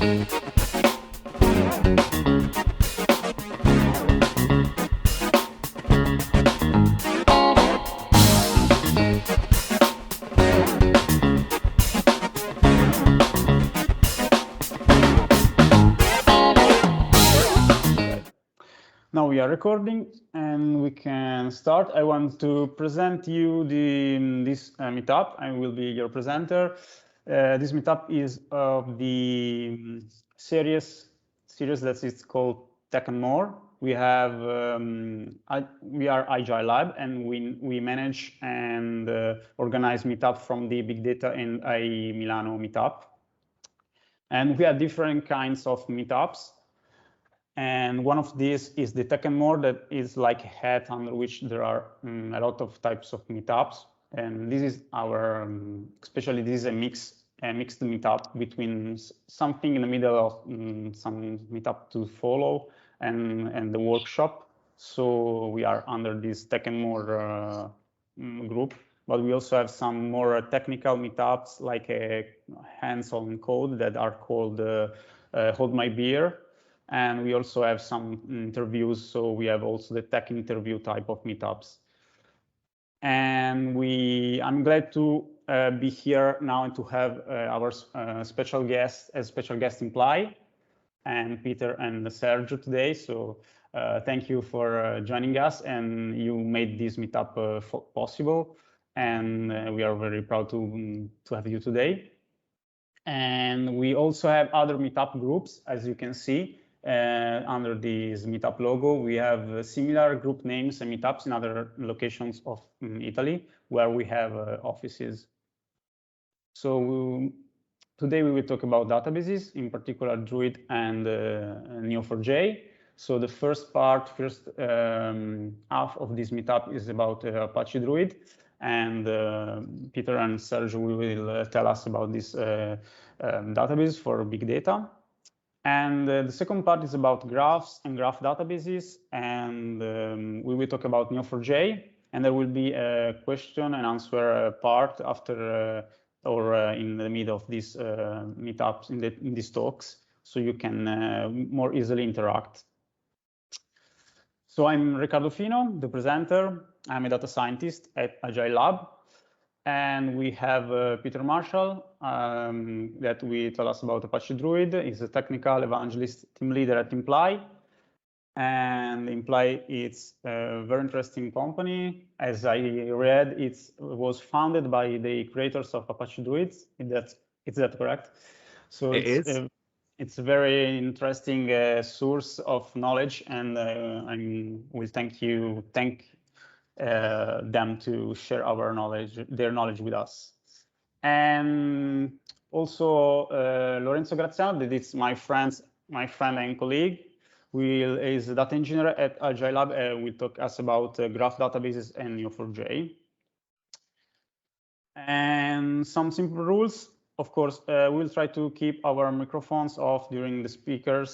Now we are recording and we can start. I want to present you this meetup. I will be your presenter. This meetup is of the series that is called Tech and More. We have we are Agile Lab, and we manage and organize meetup from the Big Data and AI Milano meetup. And we have different kinds of meetups. And one of these is the Tech and More, that is like a hat under which there are a lot of types of meetups. And this is our, especially this is a mixed meetup between something in the middle of some meetup to follow and the workshop. So we are under this Tech and More group, but we also have some more technical meetups, like a hands-on code that are called Hold My Beer. And we also have some interviews, so we have also the tech interview type of meetups. And I'm glad to be here now and to have our special guest Imply, and Peter and Sergio today. So thank you for joining us, and you made this meetup possible. And we are very proud to have you today. And we also have other meetup groups, as you can see. Under this meetup logo, we have similar group names and meetups in other locations of Italy where we have offices. So today we will talk about databases, in particular Druid and Neo4j. So the first half of this meetup is about Apache Druid, and Peter and Sergio will tell us about this database for big data. And the second part is about graphs and graph databases, and we will talk about Neo4j, and there will be a question and answer part after or in the middle of these meetups, in these talks, so you can more easily interact. So I'm Riccardo Fino, the presenter. I'm a data scientist at Agile Lab. And we have Peter Marshall that will tell us about Apache Druid. He's a technical evangelist team leader at Imply. And Imply is a very interesting company. As I read, it was founded by the creators of Apache Druid. Is that correct? So it's a very interesting source of knowledge, and I will thank them to share their knowledge with us. And also Lorenzo Graziano, that is my friend and colleague, is a data engineer at Agile Lab, will talk us about graph databases and Neo4j. And some simple rules. Of course, we'll try to keep our microphones off during the speaker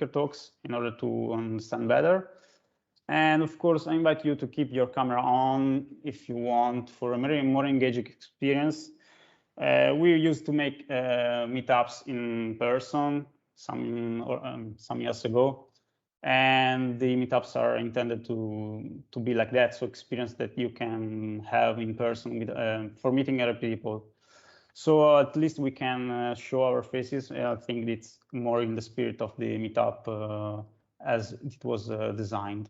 talks in order to understand better. And of course, I invite you to keep your camera on if you want for a more engaging experience. We used to make meetups in person some years ago, and the meetups are intended to be like that, so experience that you can have in person with, for meeting other people. So at least we can show our faces. I think it's more in the spirit of the meetup as it was designed.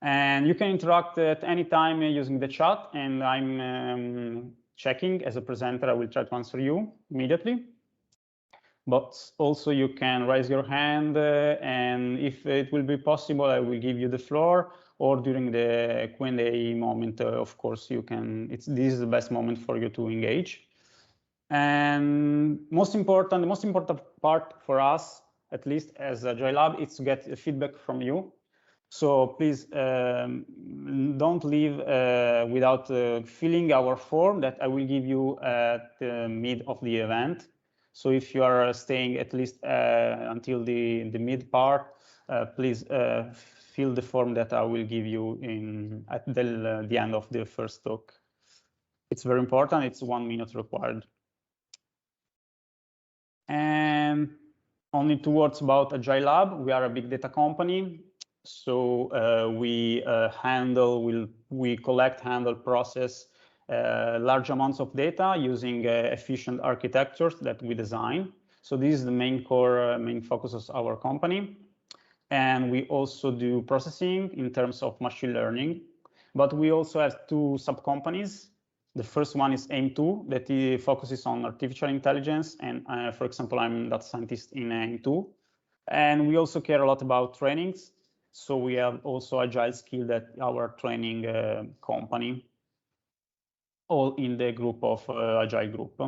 And you can interact at any time using the chat, and I'm checking as a presenter. I will try to answer you immediately. But also you can raise your hand, and if it will be possible, I will give you the floor, or during the Q&A moment, of course, you can. This is the best moment for you to engage. And the most important part for us, at least as Agile Lab, is to get feedback from you. So please don't leave without filling our form that I will give you at the mid of the event. So if you are staying at least until the mid part, please fill the form that I will give you at the end of the first talk. It's very important. It's 1 minute required. And only 2 words about Agile Lab. We are a big data company. So we collect, handle, process large amounts of data using efficient architectures that we design. So this is the main focus of our company. And we also do processing in terms of machine learning. But we also have 2 sub-companies. The first one is AIM2, that focuses on artificial intelligence. And for example, I'm a data scientist in AIM2. And we also care a lot about trainings. So we have also Agile skill that our training company, all in the group of Agile group.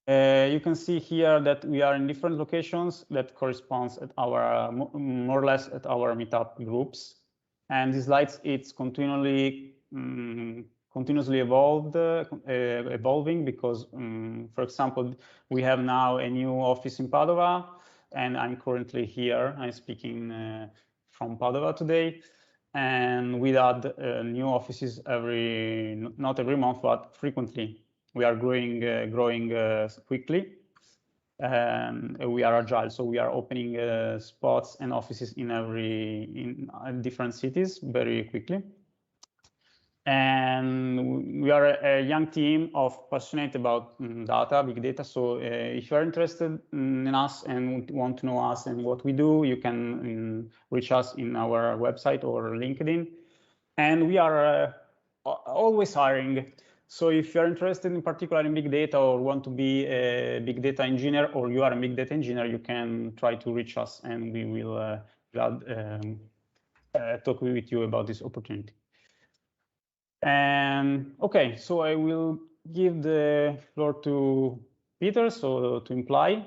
You can see here that we are in different locations that corresponds at our more or less at our meetup groups. And these slides, it's continuously evolving because, for example, we have now a new office in Padova, and I'm currently here. I'm speaking from Padova today, and we add new offices not every month, but frequently. We are growing quickly. We are Agile, so we are opening spots and offices in different cities very quickly. And we are a young team of passionate about data, big data. So if you are interested in us and want to know us and what we do, you can reach us in our website or LinkedIn. And we are always hiring. So if you're interested in particular in big data or want to be a big data engineer, or you are a big data engineer, you can try to reach us and we will talk with you about this opportunity. Okay, so I will give the floor to Peter, so to Imply,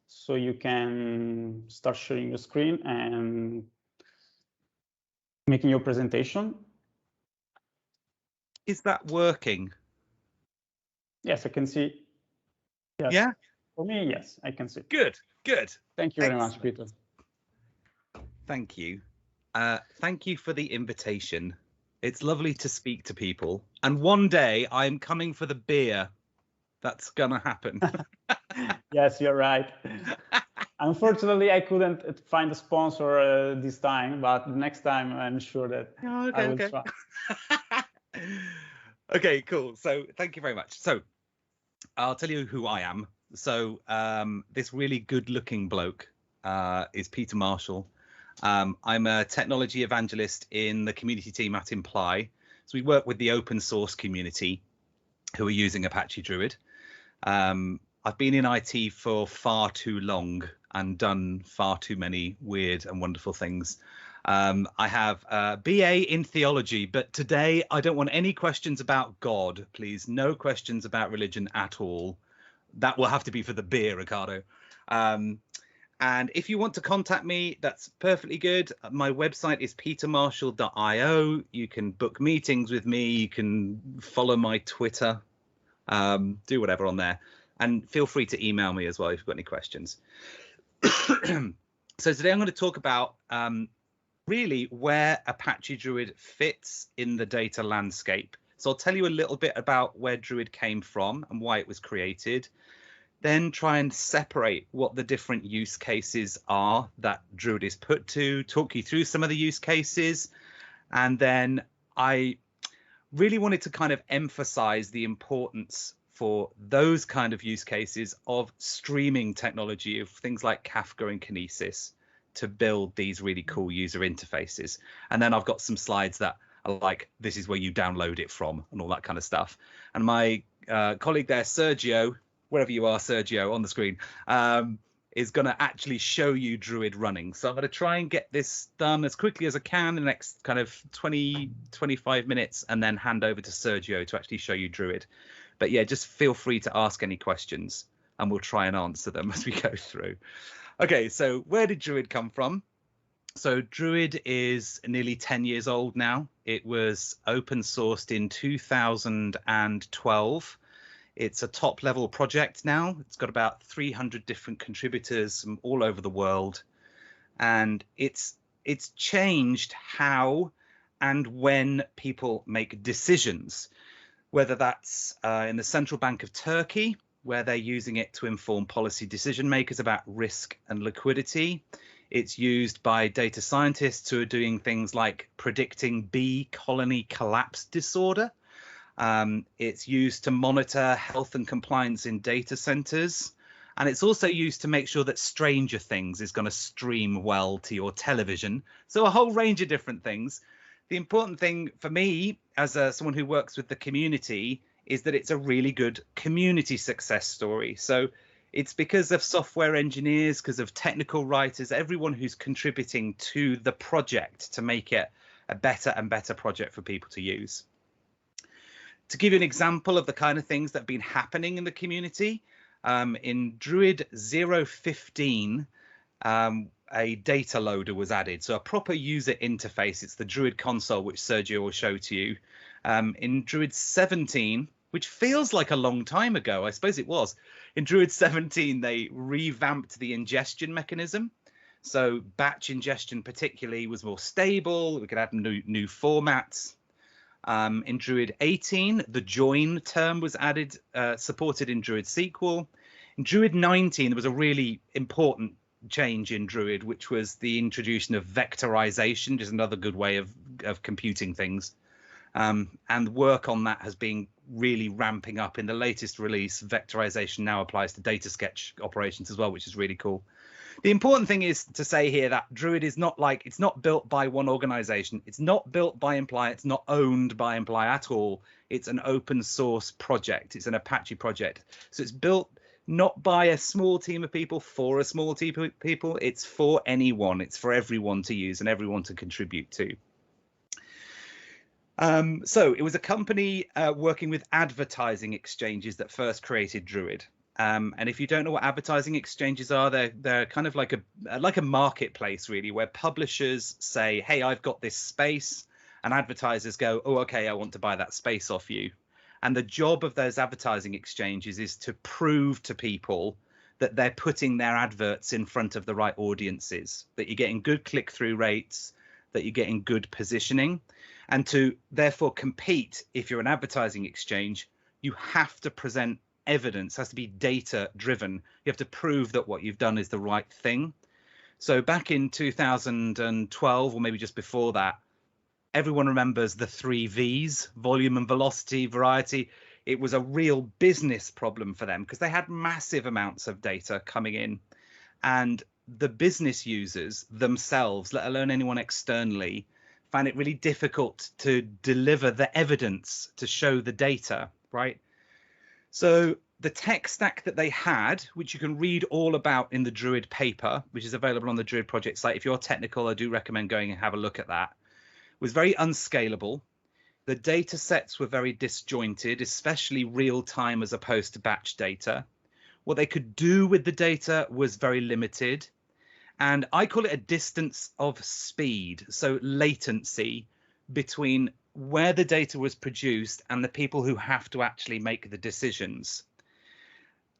so you can start sharing your screen and making your presentation. Is that working? Yes, I can see. Yes. Yeah? For me, yes, I can see. Good, good. Thank you very much, Peter. Thank you. Thank you for the invitation. It's lovely to speak to people. And one day I'm coming for the beer. That's gonna happen. Yes, you're right. Unfortunately, I couldn't find a sponsor this time, but the next time I'm sure that I will try. Okay, cool. So thank you very much. So I'll tell you who I am. So this really good-looking bloke is Peter Marshall. I'm a technology evangelist in the community team at Imply. So we work with the open source community who are using Apache Druid. I've been in IT for far too long and done far too many weird and wonderful things. I have a BA in theology, but today I don't want any questions about God, please. No questions about religion at all. That will have to be for the beer, Ricardo. And if you want to contact me, that's perfectly good. My website is petermarshall.io. You can book meetings with me. You can follow my Twitter, do whatever on there. And feel free to email me as well if you've got any questions. So today I'm going to talk about really where Apache Druid fits in the data landscape. So I'll tell you a little bit about where Druid came from and why it was created. Then try and separate what the different use cases are that Druid is put to, talk you through some of the use cases. And then I really wanted to kind of emphasize the importance for those kind of use cases of streaming technology, of things like Kafka and Kinesis, to build these really cool user interfaces. And then I've got some slides that are like, this is where you download it from and all that kind of stuff. And my colleague there, Sergio, wherever you are, Sergio, on the screen, is going to actually show you Druid running. So I'm going to try and get this done as quickly as I can in the next kind of 20, 25 minutes, and then hand over to Sergio to actually show you Druid. But yeah, just feel free to ask any questions and we'll try and answer them as we go through. Okay, so where did Druid come from? So Druid is nearly 10 years old now. It was open sourced in 2012. It's a top level project now. It's got about 300 different contributors from all over the world. And it's changed how and when people make decisions, whether that's in the Central Bank of Turkey, where they're using it to inform policy decision makers about risk and liquidity. It's used by data scientists who are doing things like predicting bee colony collapse disorder. It's used to monitor health and compliance in data centers. And it's also used to make sure that Stranger Things is going to stream well to your television. So a whole range of different things. The important thing for me as someone who works with the community is that it's a really good community success story. So it's because of software engineers, because of technical writers, everyone who's contributing to the project to make it a better and better project for people to use. To give you an example of the kind of things that have been happening in the community, in Druid 0.15, a data loader was added. So a proper user interface. It's the Druid console, which Sergio will show to you. In Druid 17, which feels like a long time ago, I suppose it was. In Druid 17, they revamped the ingestion mechanism. So batch ingestion particularly was more stable. We could add new formats. In Druid 18, the join term was added, supported in Druid SQL. In Druid 19, there was a really important change in Druid, which was the introduction of vectorization, just another good way of computing things. And work on that has been really ramping up. In the latest release, vectorization now applies to data sketch operations as well, which is really cool. The important thing is to say here that Druid is not it's not built by one organization. It's not built by Imply. It's not owned by Imply at all. It's an open source project. It's an Apache project. So it's built not by a small team of people for a small team of people. It's for anyone. It's for everyone to use and everyone to contribute to. So it was a company working with advertising exchanges that first created Druid. And if you don't know what advertising exchanges are, they're kind of like a marketplace, really, where publishers say, hey, I've got this space, and advertisers go, oh, OK, I want to buy that space off you. And the job of those advertising exchanges is to prove to people that they're putting their adverts in front of the right audiences, that you're getting good click-through rates, that you're getting good positioning. And to therefore compete, if you're an advertising exchange, you have to present evidence, has to be data driven. You have to prove that what you've done is the right thing. So back in 2012, or maybe just before that, everyone remembers the 3 V's, volume and velocity, variety. It was a real business problem for them because they had massive amounts of data coming in, and the business users themselves, let alone anyone externally, found it really difficult to deliver the evidence to show the data, right? So the tech stack that they had, which you can read all about in the Druid paper, which is available on the Druid project site. If you're technical, I do recommend going and have a look at that. Was very unscalable. The data sets were very disjointed, especially real time as opposed to batch data. What they could do with the data was very limited. And I call it a distance of speed, so latency between where the data was produced and the people who have to actually make the decisions.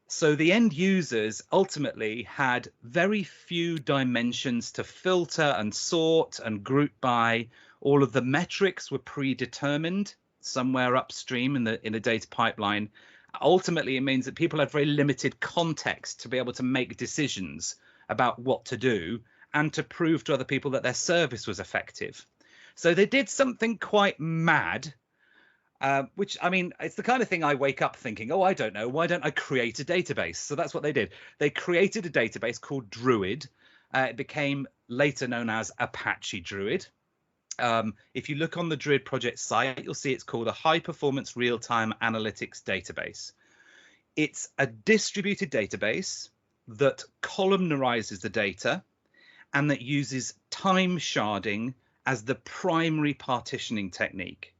So the end users ultimately had very few dimensions to filter and sort and group by. All of the metrics were predetermined somewhere upstream in the data pipeline. Ultimately, it means that people had very limited context to be able to make decisions about what to do and to prove to other people that their service was effective. So they did something quite mad, which, I mean, it's the kind of thing I wake up thinking, oh, I don't know, why don't I create a database? So that's what they did. They created a database called Druid. It became later known as Apache Druid. If you look on the Druid project site, you'll see it's called a high performance real-time analytics database. It's a distributed database that columnarizes the data and that uses time sharding as the primary partitioning technique.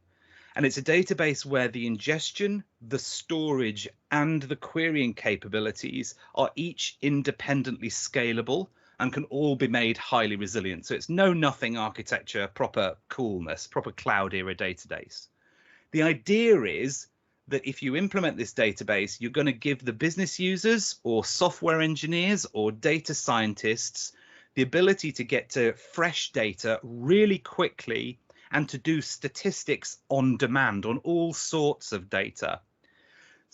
And it's a database where the ingestion, the storage, and the querying capabilities are each independently scalable and can all be made highly resilient. So it's know-nothing architecture, proper coolness, proper cloud era database. The idea is that if you implement this database, you're going to give the business users or software engineers or data scientists the ability to get to fresh data really quickly and to do statistics on demand on all sorts of data.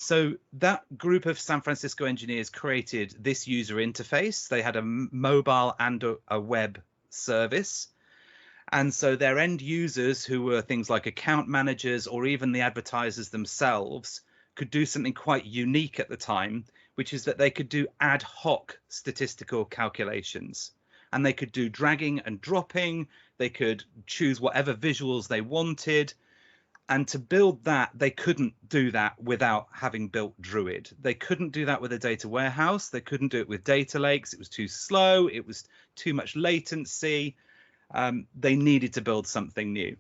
So that group of San Francisco engineers created this user interface. They had a mobile and a web service. And so their end users, who were things like account managers or even the advertisers themselves, could do something quite unique at the time, which is that they could do ad hoc statistical calculations. And they could do dragging and dropping. They could choose whatever visuals they wanted. And to build that, they couldn't do that without having built Druid. They couldn't do that with a data warehouse. They couldn't do it with data lakes. It was too slow. It was too much latency. They needed to build something new.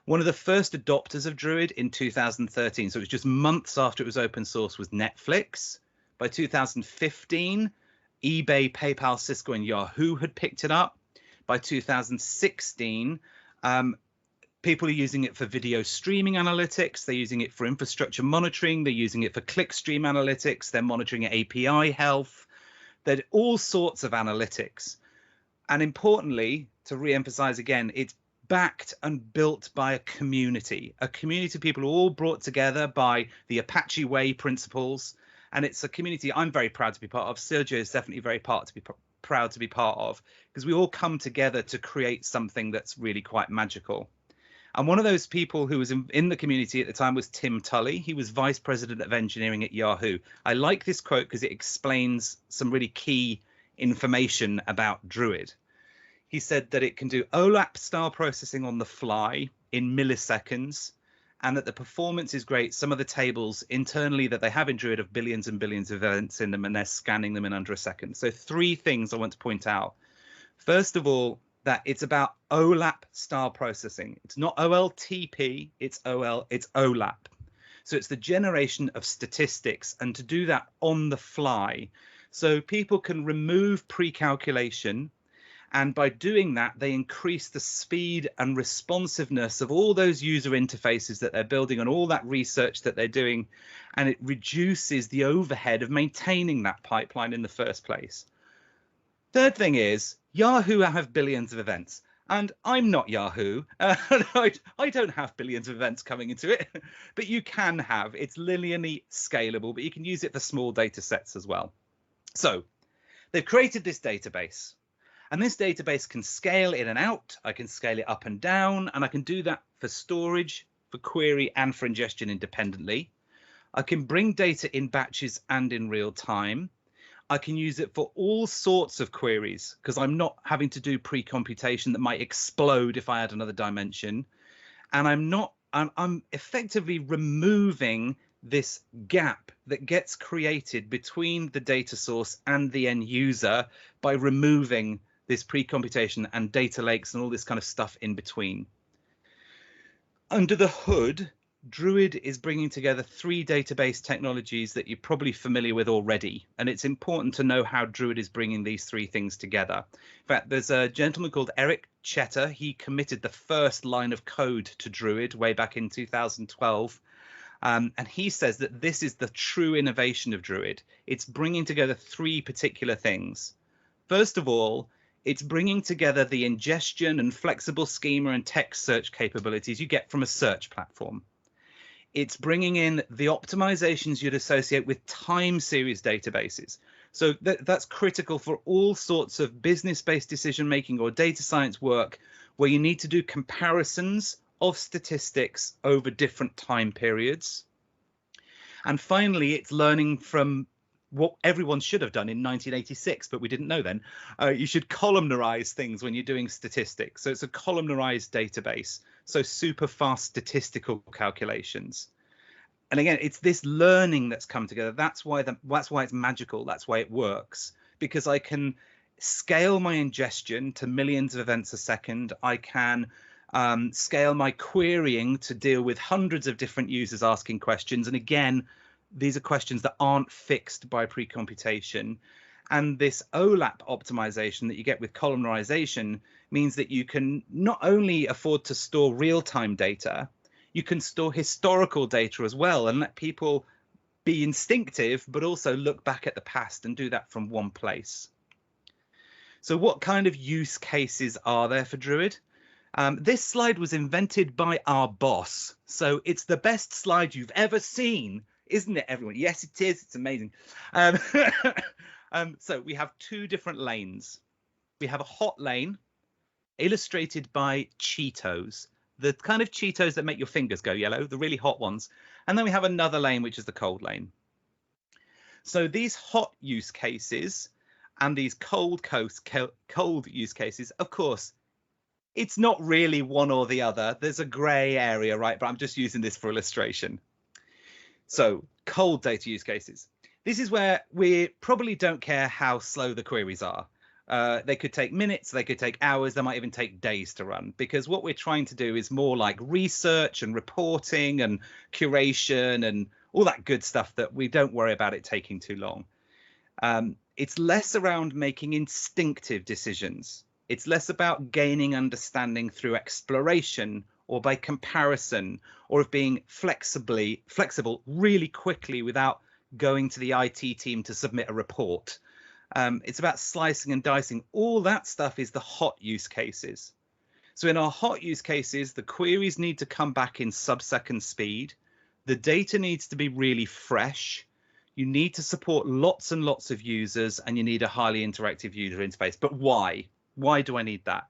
One of the first adopters of Druid in 2013, so it was just months after it was open source, was Netflix. By 2015, eBay, PayPal, Cisco, and Yahoo had picked it up. By 2016, people are using it for video streaming analytics. They're using it for infrastructure monitoring. They're using it for clickstream analytics. They're monitoring API health. They're all sorts of analytics. And importantly, to re-emphasize again, it's backed and built by a community of people all brought together by the Apache Way principles. And it's a community I'm very proud to be part of. Sergio is definitely very proud to be part of, because we all come together to create something that's really quite magical. And one of those people who was in the community at the time was Tim Tully. He was vice president of engineering at Yahoo. I like this quote because it explains some really key information about Druid. He said that it can do OLAP style processing on the fly in milliseconds, and that the performance is great. Some of the tables internally that they have in Druid have billions and billions of events in them, and they're scanning them in under a second. So 3 things I want to point out. First of all, that it's about OLAP style processing. It's not OLTP, it's OLAP. So it's the generation of statistics, and to do that on the fly. So people can remove pre-calculation, and by doing that, they increase the speed and responsiveness of all those user interfaces that they're building and all that research that they're doing, and it reduces the overhead of maintaining that pipeline in the first place. Third thing is, Yahoo have billions of events, and I'm not Yahoo. I don't have billions of events coming into it, but you can have. It's linearly scalable, but you can use it for small data sets as well. So they've created this database, and this database can scale in and out. I can scale it up and down, and I can do that for storage, for query, and for ingestion independently. I can bring data in batches and in real time. I can use it for all sorts of queries because I'm not having to do pre-computation that might explode if I add another dimension. And I'm effectively removing this gap that gets created between the data source and the end user by removing this pre-computation and data lakes and all this kind of stuff in between. Under the hood, Druid is bringing together 3 database technologies that you're probably familiar with already, and it's important to know how Druid is bringing these 3 things together. In fact, there's a gentleman called Eric Chetter. He committed the first line of code to Druid way back in 2012, and he says that this is the true innovation of Druid. It's bringing together 3 particular things. First of all, it's bringing together the ingestion and flexible schema and text search capabilities you get from a search platform. It's bringing in the optimizations you'd associate with time series databases. So that's critical for all sorts of business-based decision-making or data science work where you need to do comparisons of statistics over different time periods. And finally, it's learning from what everyone should have done in 1986, but we didn't know then. You should columnarize things when you're doing statistics. So it's a columnarized database. So super fast statistical calculations. And again, it's this learning that's come together. That's why it's magical. That's why it works, because I can scale my ingestion to millions of events a second. I can scale my querying to deal with hundreds of different users asking questions. And again, these are questions that aren't fixed by pre-computation. And this OLAP optimization that you get with columnarization means that you can not only afford to store real-time data, you can store historical data as well and let people be instinctive, but also look back at the past and do that from one place. So what kind of use cases are there for Druid? This slide was invented by our boss. So it's the best slide you've ever seen Isn't it, everyone? Yes, it is. It's amazing. So we have two different lanes. We have a hot lane illustrated by Cheetos, the kind of Cheetos that make your fingers go yellow, the really hot ones. And then we have another lane, which is the cold lane. So these hot use cases and these cold use cases, of course, it's not really one or the other. There's a gray area, right? But I'm just using this for illustration. So cold data use cases. This is where we probably don't care how slow the queries are. They could take minutes, they could take hours, they might even take days to run, because what we're trying to do is more like research and reporting and curation and all that good stuff that we don't worry about it taking too long. It's less around making instinctive decisions. It's less about gaining understanding through exploration or by comparison, or of being flexible really quickly without going to the IT team to submit a report. It's about slicing and dicing. All that stuff is the hot use cases. So in our hot use cases, the queries need to come back in sub-second speed. The data needs to be really fresh. You need to support lots and lots of users, and you need a highly interactive user interface. But why? Why do I need that?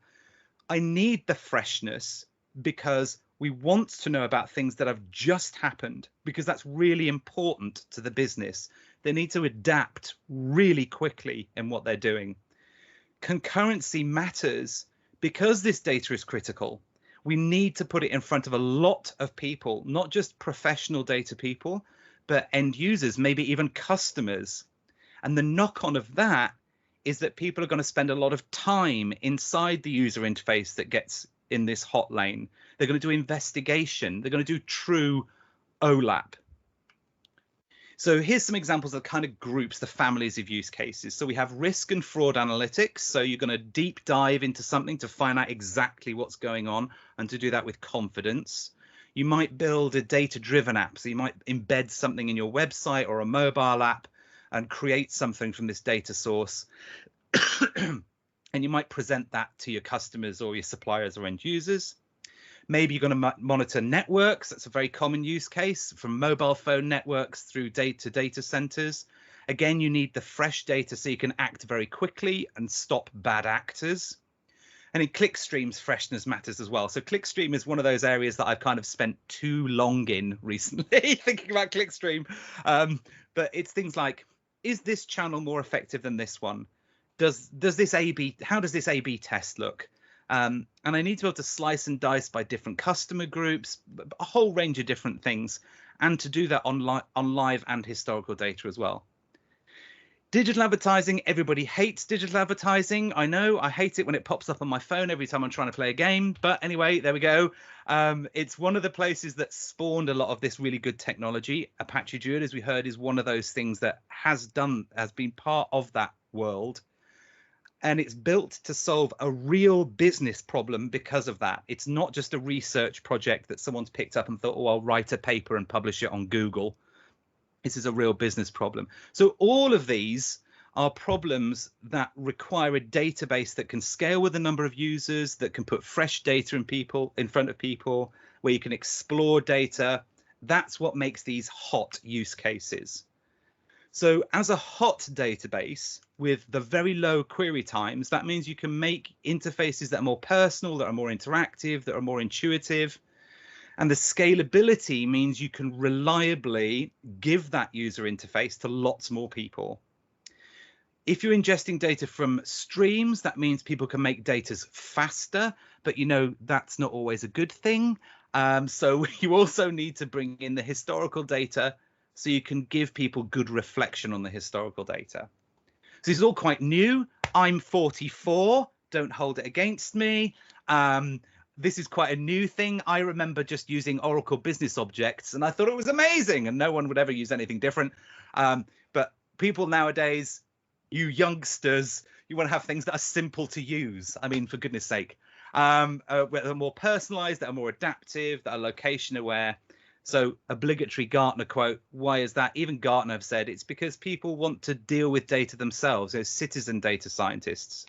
I need the freshness because we want to know about things that have just happened, because that's really important to the business. They need to adapt really quickly in what they're doing. Concurrency matters because this data is critical. We need to put it in front of a lot of people, not just professional data people, but end users, maybe even customers. And the knock-on of that is that people are going to spend a lot of time inside the user interface that gets in this hot lane. They're going to do investigation. They're going to do true OLAP. So here's some examples that kind of groups the families of use cases. So we have risk and fraud analytics. So you're going to deep dive into something to find out exactly what's going on, and to do that with confidence. You might build a data-driven app. So you might embed something in your website or a mobile app and create something from this data source. And you might present that to your customers or your suppliers or end users. Maybe you're going to monitor networks. That's a very common use case, from mobile phone networks through data centers. Again, you need the fresh data so you can act very quickly and stop bad actors. And in clickstreams, freshness matters as well. So clickstream is one of those areas that I've kind of spent too long in recently thinking about clickstream. But it's things like, is this channel more effective than this one? Does this A/B, how does this A/B test look? And I need to be able to slice and dice by different customer groups, a whole range of different things, and to do that on live and historical data as well. Digital advertising, everybody hates digital advertising. I know, I hate it when it pops up on my phone every time I'm trying to play a game. But anyway, there we go. It's one of the places that spawned a lot of this really good technology. Apache Druid, as we heard, is one of those things that has been part of that world. And it's built to solve a real business problem because of that. It's not just a research project that someone's picked up and thought, oh, I'll write a paper and publish it on Google. This is a real business problem. So all of these are problems that require a database that can scale with the number of users, that can put fresh data in front of people, where you can explore data. That's what makes these hot use cases. So as a hot database with the very low query times, that means you can make interfaces that are more personal, that are more interactive, that are more intuitive. And the scalability means you can reliably give that user interface to lots more people. If you're ingesting data from streams, that means people can make data faster, but you know that's not always a good thing. So you also need to bring in the historical data so you can give people good reflection on the historical data. So this is all quite new. I'm 44, don't hold it against me. This is quite a new thing. I remember just using Oracle Business Objects and I thought it was amazing and no one would ever use anything different. But people nowadays, you youngsters, you want to have things that are simple to use. I mean, for goodness sake, that are more personalized, that are more adaptive, that are location aware. So obligatory Gartner quote, why is that? Even Gartner have said it's because people want to deal with data themselves, as citizen data scientists.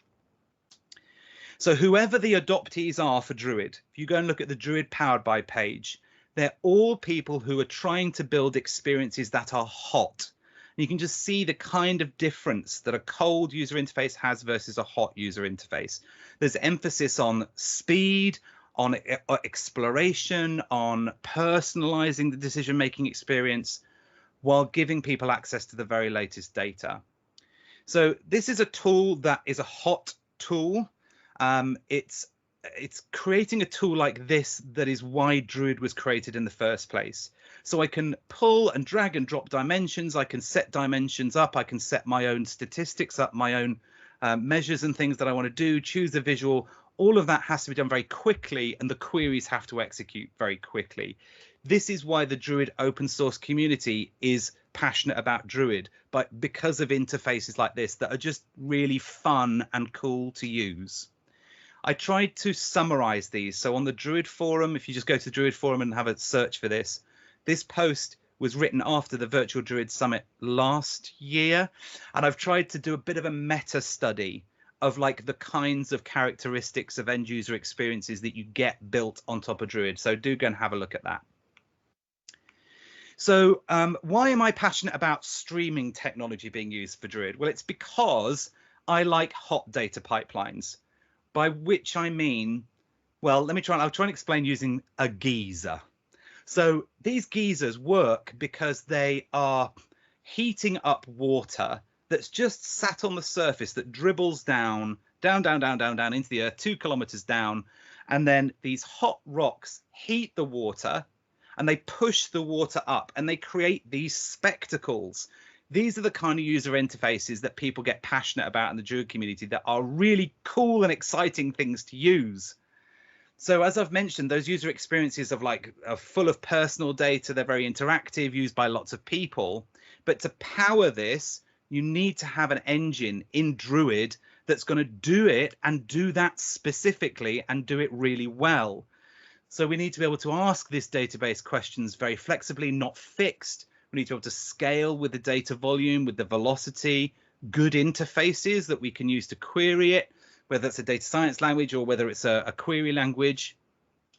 So whoever the adoptees are for Druid, if you go and look at the Druid Powered By page, They're all people who are trying to build experiences that are hot. And you can just see the kind of difference that a cold user interface has versus a hot user interface. There's emphasis on speed, on exploration, on personalizing the decision-making experience while giving people access to the very latest data. So this is a tool that is a hot tool. It's creating a tool like this that is why Druid was created in the first place. So I can pull and drag and drop dimensions. I can set dimensions up. I can set my own statistics up, my own measures and things that I want to do, choose a visual. All of that has to be done very quickly, and the queries have to execute very quickly. This is why the Druid open source community is passionate about Druid, but because of interfaces like this that are just really fun and cool to use. I tried to summarize these. So on the Druid forum, if you just go to the Druid forum and have a search for this post was written after the virtual Druid Summit last year. And I've tried to do a bit of a meta study of like the kinds of characteristics of end user experiences that you get built on top of Druid. So do go and have a look at that. So why am I passionate about streaming technology being used for Druid? Well, it's because I like hot data pipelines. By which I mean, well, I'll try and explain using a geyser. So these geysers work because they are heating up water that's just sat on the surface that dribbles down into the earth, 2 kilometers down. And then these hot rocks heat the water and they push the water up and they create these spectacles. These are the kind of user interfaces that people get passionate about in the Druid community that are really cool and exciting things to use. So as I've mentioned, those user experiences are full of personal data. They're very interactive, used by lots of people. But to power this, you need to have an engine in Druid that's going to do it and do that specifically and do it really well. So we need to be able to ask this database questions very flexibly, not fixed. We need to be able to scale with the data volume, with the velocity, good interfaces that we can use to query it, whether it's a data science language or whether it's a query language,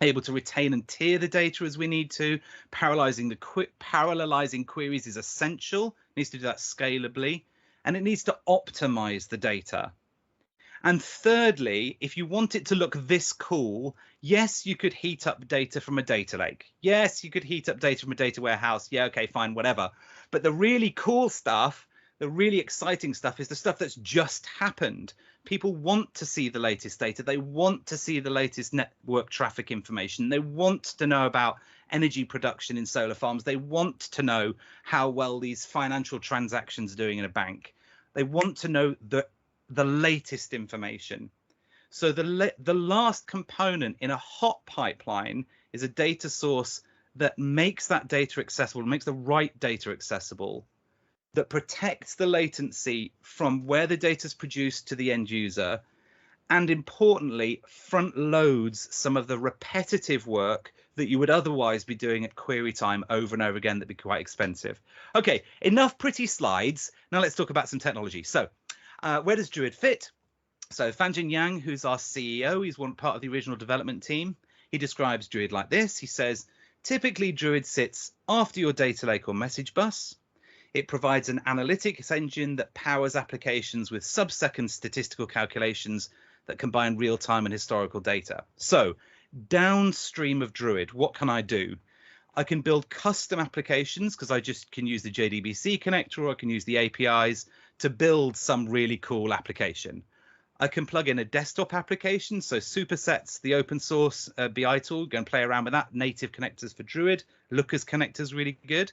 able to retain and tier the data as we need to. Parallelizing queries is essential. It needs to do that scalably, and it needs to optimize the data. And thirdly, if you want it to look this cool, yes, you could heat up data from a data lake. Yes, you could heat up data from a data warehouse. Yeah, okay, fine, whatever. But the really cool stuff, the really exciting stuff is the stuff that's just happened. People want to see the latest data. They want to see the latest network traffic information. They want to know about energy production in solar farms. They want to know how well these financial transactions are doing in a bank. They want to know the latest information. So the last component in a hot pipeline is a data source that makes that data accessible, makes the right data accessible, that protects the latency from where the data is produced to the end user, and importantly, front loads some of the repetitive work that you would otherwise be doing at query time over and over again that'd be quite expensive. Okay, enough pretty slides. Now let's talk about some technology. So where does Druid fit? So Fanjin Yang, who's our CEO, he's part of the original development team. He describes Druid like this. He says, typically Druid sits after your data lake or message bus. It provides an analytics engine that powers applications with sub-second statistical calculations that combine real-time and historical data. So downstream of Druid, what can I do? I can build custom applications because I just can use the JDBC connector, or I can use the APIs to build some really cool application. I can plug in a desktop application, so Supersets, the open source BI tool, go and play around with that. Native connectors for Druid, Looker's connectors really good.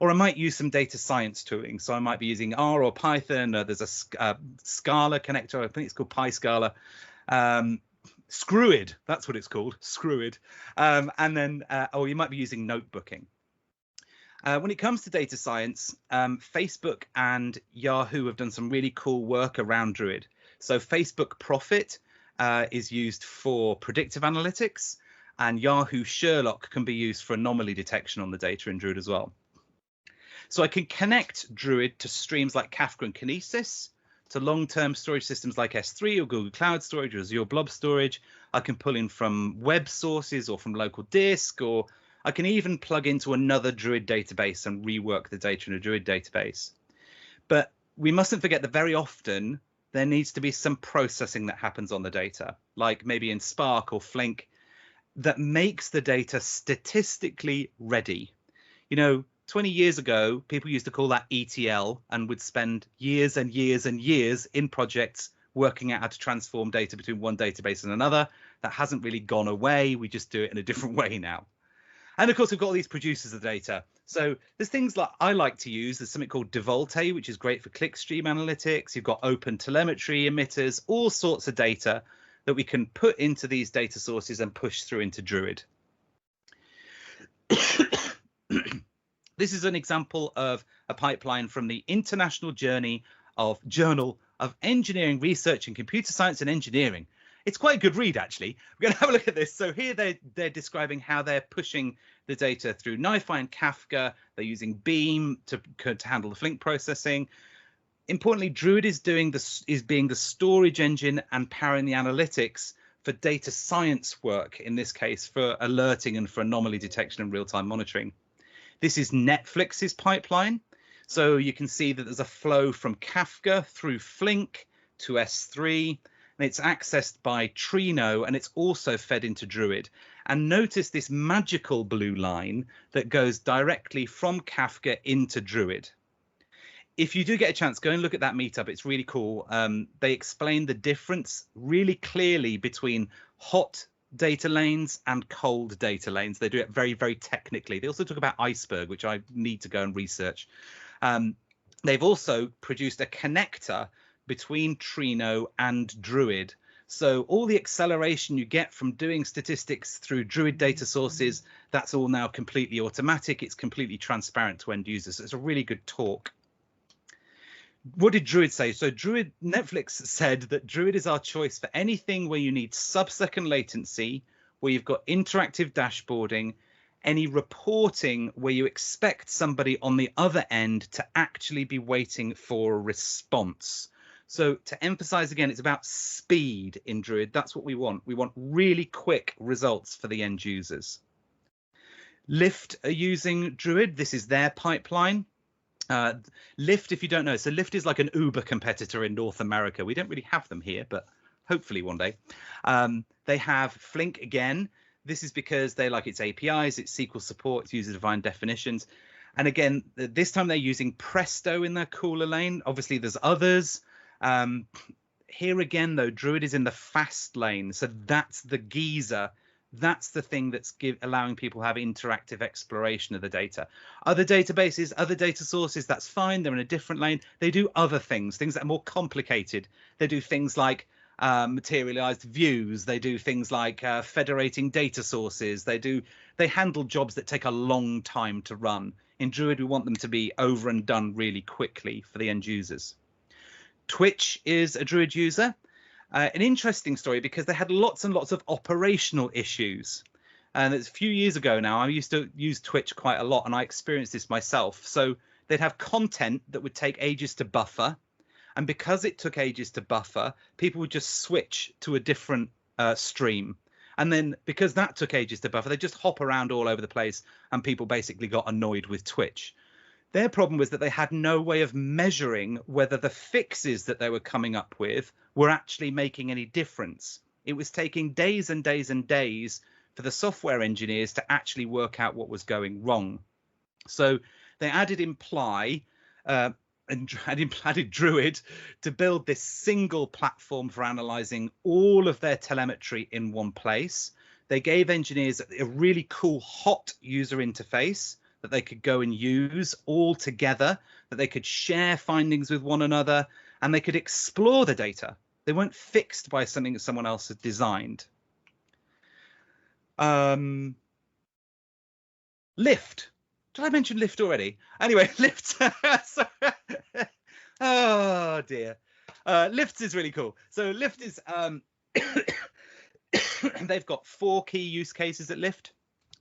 Or I might use some data science tooling, so I might be using R or Python. There's a Scala connector, I think it's called PyScala. Screwid, that's what it's called, Screwid. And then, or you might be using notebooking. When it comes to data science, Facebook and Yahoo have done some really cool work around Druid. So Facebook Profit is used for predictive analytics, and Yahoo Sherlock can be used for anomaly detection on the data in Druid as well. So I can connect Druid to streams like Kafka and Kinesis, to long-term storage systems like S3 or Google Cloud Storage or Azure Blob Storage. I can pull in from web sources or from local disk, or I can even plug into another Druid database and rework the data in a Druid database. But we mustn't forget that very often there needs to be some processing that happens on the data, like maybe in Spark or Flink, that makes the data statistically ready. 20 years ago, people used to call that ETL and would spend years and years and years in projects working out how to transform data between one database and another. That hasn't really gone away. We just do it in a different way now. And of course, we've got all these producers of data. So there's things like I like to use. There's something called Devolte, which is great for clickstream analytics. You've got open telemetry emitters, all sorts of data that we can put into these data sources and push through into Druid. This is an example of a pipeline from the International Journal of Engineering Research and Computer Science and Engineering. It's quite a good read, actually. We're going to have a look at this. So here they're describing how they're pushing the data through NiFi and Kafka. They're using Beam to handle the Flink processing. Importantly, Druid is being the storage engine and powering the analytics for data science work, in this case, for alerting and for anomaly detection and real-time monitoring. This is Netflix's pipeline. So you can see that there's a flow from Kafka through Flink to S3, and it's accessed by Trino, and it's also fed into Druid. And notice this magical blue line that goes directly from Kafka into Druid. If you do get a chance, go and look at that meetup. It's really cool. They explain the difference really clearly between hot data lanes and cold data lanes. They do it very, very technically. They also talk about Iceberg, which I need to go and research. They've also produced a connector between Trino and Druid. So all the acceleration you get from doing statistics through Druid data sources, that's all now completely automatic. It's completely transparent to end users. So it's a really good talk. What did Druid say? So Netflix said that Druid is our choice for anything where you need sub-second latency, where you've got interactive dashboarding, any reporting where you expect somebody on the other end to actually be waiting for a response. So to emphasize again, it's about speed in Druid. That's what we want. We want really quick results for the end users. Lyft are using Druid. This is their pipeline. Lyft, if you don't know, so Lyft is like an Uber competitor in North America. We don't really have them here, but hopefully one day. They have Flink again. This is because they like its APIs, its SQL support, its user-defined definitions. And again, this time they're using Presto in their cooler lane. Obviously, there's others. Here again, though, Druid is in the fast lane. So that's the geyser. That's the thing that's allowing people to have interactive exploration of the data. Other databases, other data sources, that's fine. They're in a different lane. They do other things that are more complicated. They do things like materialized views. They do things like federating data sources. They handle jobs that take a long time to run. In Druid, we want them to be over and done really quickly for the end users. Twitch is a Druid user. An interesting story because they had lots and lots of operational issues. And it's a few years ago now. I used to use Twitch quite a lot, and I experienced this myself. So they'd have content that would take ages to buffer. And because it took ages to buffer, people would just switch to a different stream. And then because that took ages to buffer, they just hop around all over the place, and people basically got annoyed with Twitch. Their problem was that they had no way of measuring whether the fixes that they were coming up with were actually making any difference. It was taking days and days and days for the software engineers to actually work out what was going wrong. So they added Imply and added Druid to build this single platform for analyzing all of their telemetry in one place. They gave engineers a really cool hot user interface that they could go and use all together, that they could share findings with one another, and they could explore the data. They weren't fixed by something that someone else had designed. Lyft. Did I mention Lyft already? Anyway, Lyft. Oh dear. Lyft is really cool. So Lyft is they've got 4 key use cases at Lyft,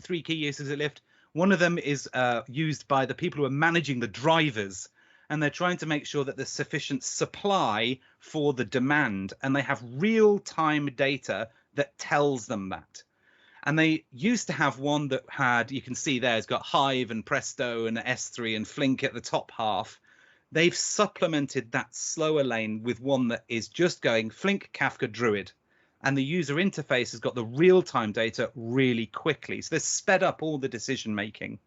3 key uses at Lyft. One of them is used by the people who are managing the drivers, and they're trying to make sure that there's sufficient supply for the demand, and they have real-time data that tells them that. And they used to have one that had, you can see there, it's got Hive and Presto and S3 and Flink at the top half. They've supplemented that slower lane with one that is just going Flink, Kafka, Druid. And the user interface has got the real-time data really quickly. So they've sped up all the decision making.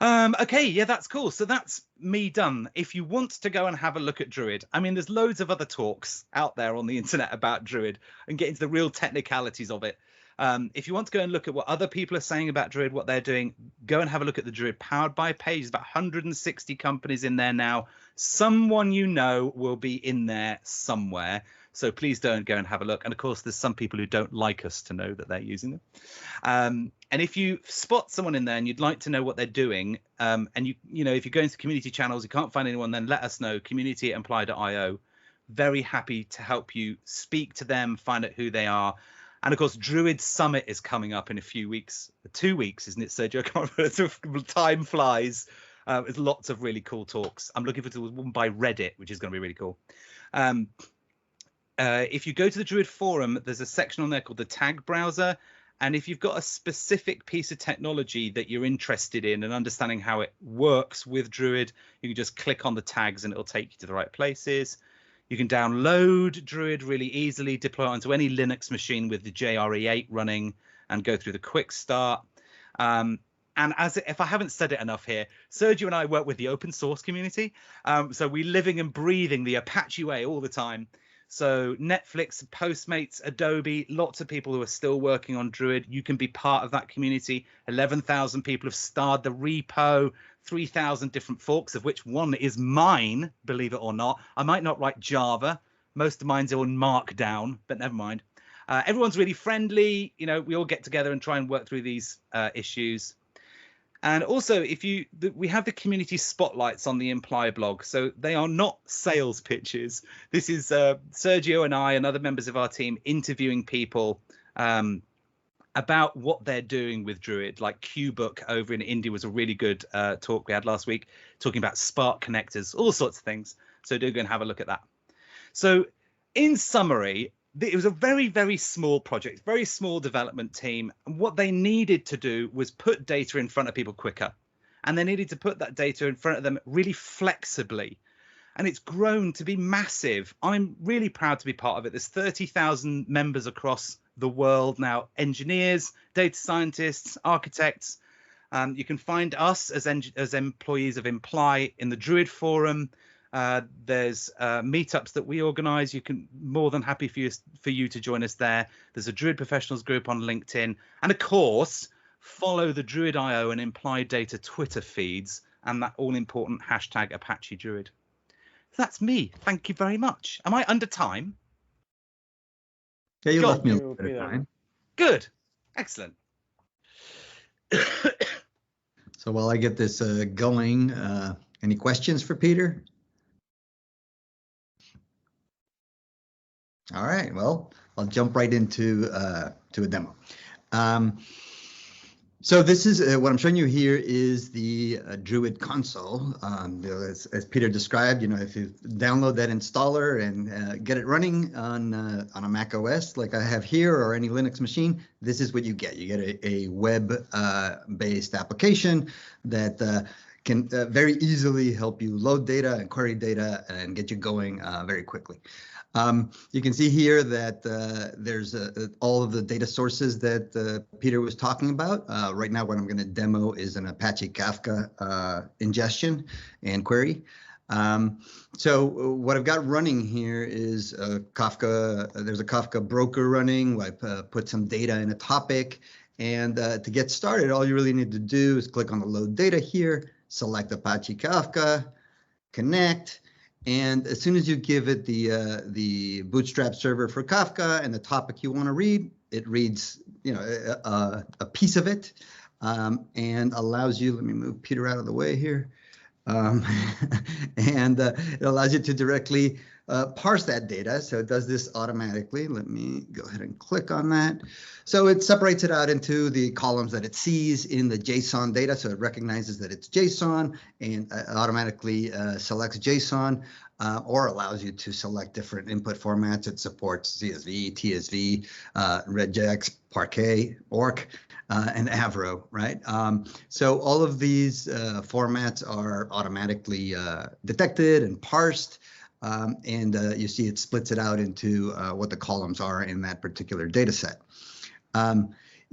Okay, yeah, that's cool. So that's me done. If you want to go and have a look at Druid, I mean, there's loads of other talks out there on the internet about Druid and get into the real technicalities of it. If you want to go and look at what other people are saying about Druid, what they're doing, go and have a look at the Druid Powered By page. There's about 160 companies in there now. Someone you know will be in there somewhere. So please don't go and have a look. And of course, there's some people who don't like us to know that they're using them. And if you spot someone in there and you'd like to know what they're doing, and you know, if you go into community channels, you can't find anyone, then let us know. community@imply.io. Very happy to help you speak to them, find out who they are. And of course, Druid Summit is coming up in a few weeks, 2 weeks, isn't it, Sergio? I can't remember. Time flies. There's lots of really cool talks. I'm looking forward to one by Reddit, which is going to be really cool. If you go to the Druid forum, there's a section on there called the tag browser. And if you've got a specific piece of technology that you're interested in and understanding how it works with Druid, you can just click on the tags and it'll take you to the right places. You can download Druid really easily, deploy it onto any Linux machine with the JRE8 running and go through the quick start. And if I haven't said it enough here, Sergio and I work with the open source community. So we're living and breathing the Apache way all the time. So Netflix, Postmates, Adobe, lots of people who are still working on Druid. You can be part of that community. 11,000 people have starred the repo, 3,000 different forks, of which one is mine, believe it or not. I might not write Java. Most of mine's all in Markdown, but never mind. Everyone's really friendly. You know, we all get together and try and work through these issues. And also, we have the community spotlights on the Imply blog. So they are not sales pitches. This is Sergio and I and other members of our team interviewing people about what they're doing with Druid. Like QBook over in India was a really good talk we had last week, talking about Spark connectors, all sorts of things. So do go and have a look at that. So in summary, it was a very, very small project, very small development team. And what they needed to do was put data in front of people quicker. And they needed to put that data in front of them really flexibly. And it's grown to be massive. I'm really proud to be part of it. There's 30,000 members across the world now, engineers, data scientists, architects. You can find us as employees of Imply in the Druid forum. There's meetups that we organize. You can more than happy for you to join us there. There's a Druid professionals group on LinkedIn. And of course, follow the Druid.io and Imply Data Twitter feeds and that all important hashtag Apache Druid. That's me. Thank you very much. Am I under time? Yeah, you left me a little bit of time. Good. Excellent. So while I get this going, any questions for Peter? All right, well, I'll jump right into to a demo. So this is what I'm showing you here is the Druid console. As Peter described, you know, if you download that installer and get it running on a Mac OS like I have here or any Linux machine, this is what you get. You get a web-based application that can very easily help you load data and query data and get you going very quickly. You can see here that there's all of the data sources that Peter was talking about. Right now, what I'm going to demo is an Apache Kafka ingestion and query. So what I've got running here is Kafka. There's a Kafka broker running. I put some data in a topic. And to get started, all you really need to do is click on the load data here, select Apache Kafka, connect. And as soon as you give it the Bootstrap server for Kafka and the topic you want to read, it reads, you know, a piece of it and allows you. Let me move Peter out of the way here, and it allows you to directly parse that data. So it does this automatically. Let me go ahead and click on that. So it separates it out into the columns that it sees in the JSON data. So it recognizes that it's JSON and automatically selects JSON, or allows you to select different input formats. It supports CSV, TSV, regex, Parquet, ORC, and Avro, right? So all of these formats are automatically detected and parsed. And you see it splits it out into what the columns are in that particular data set.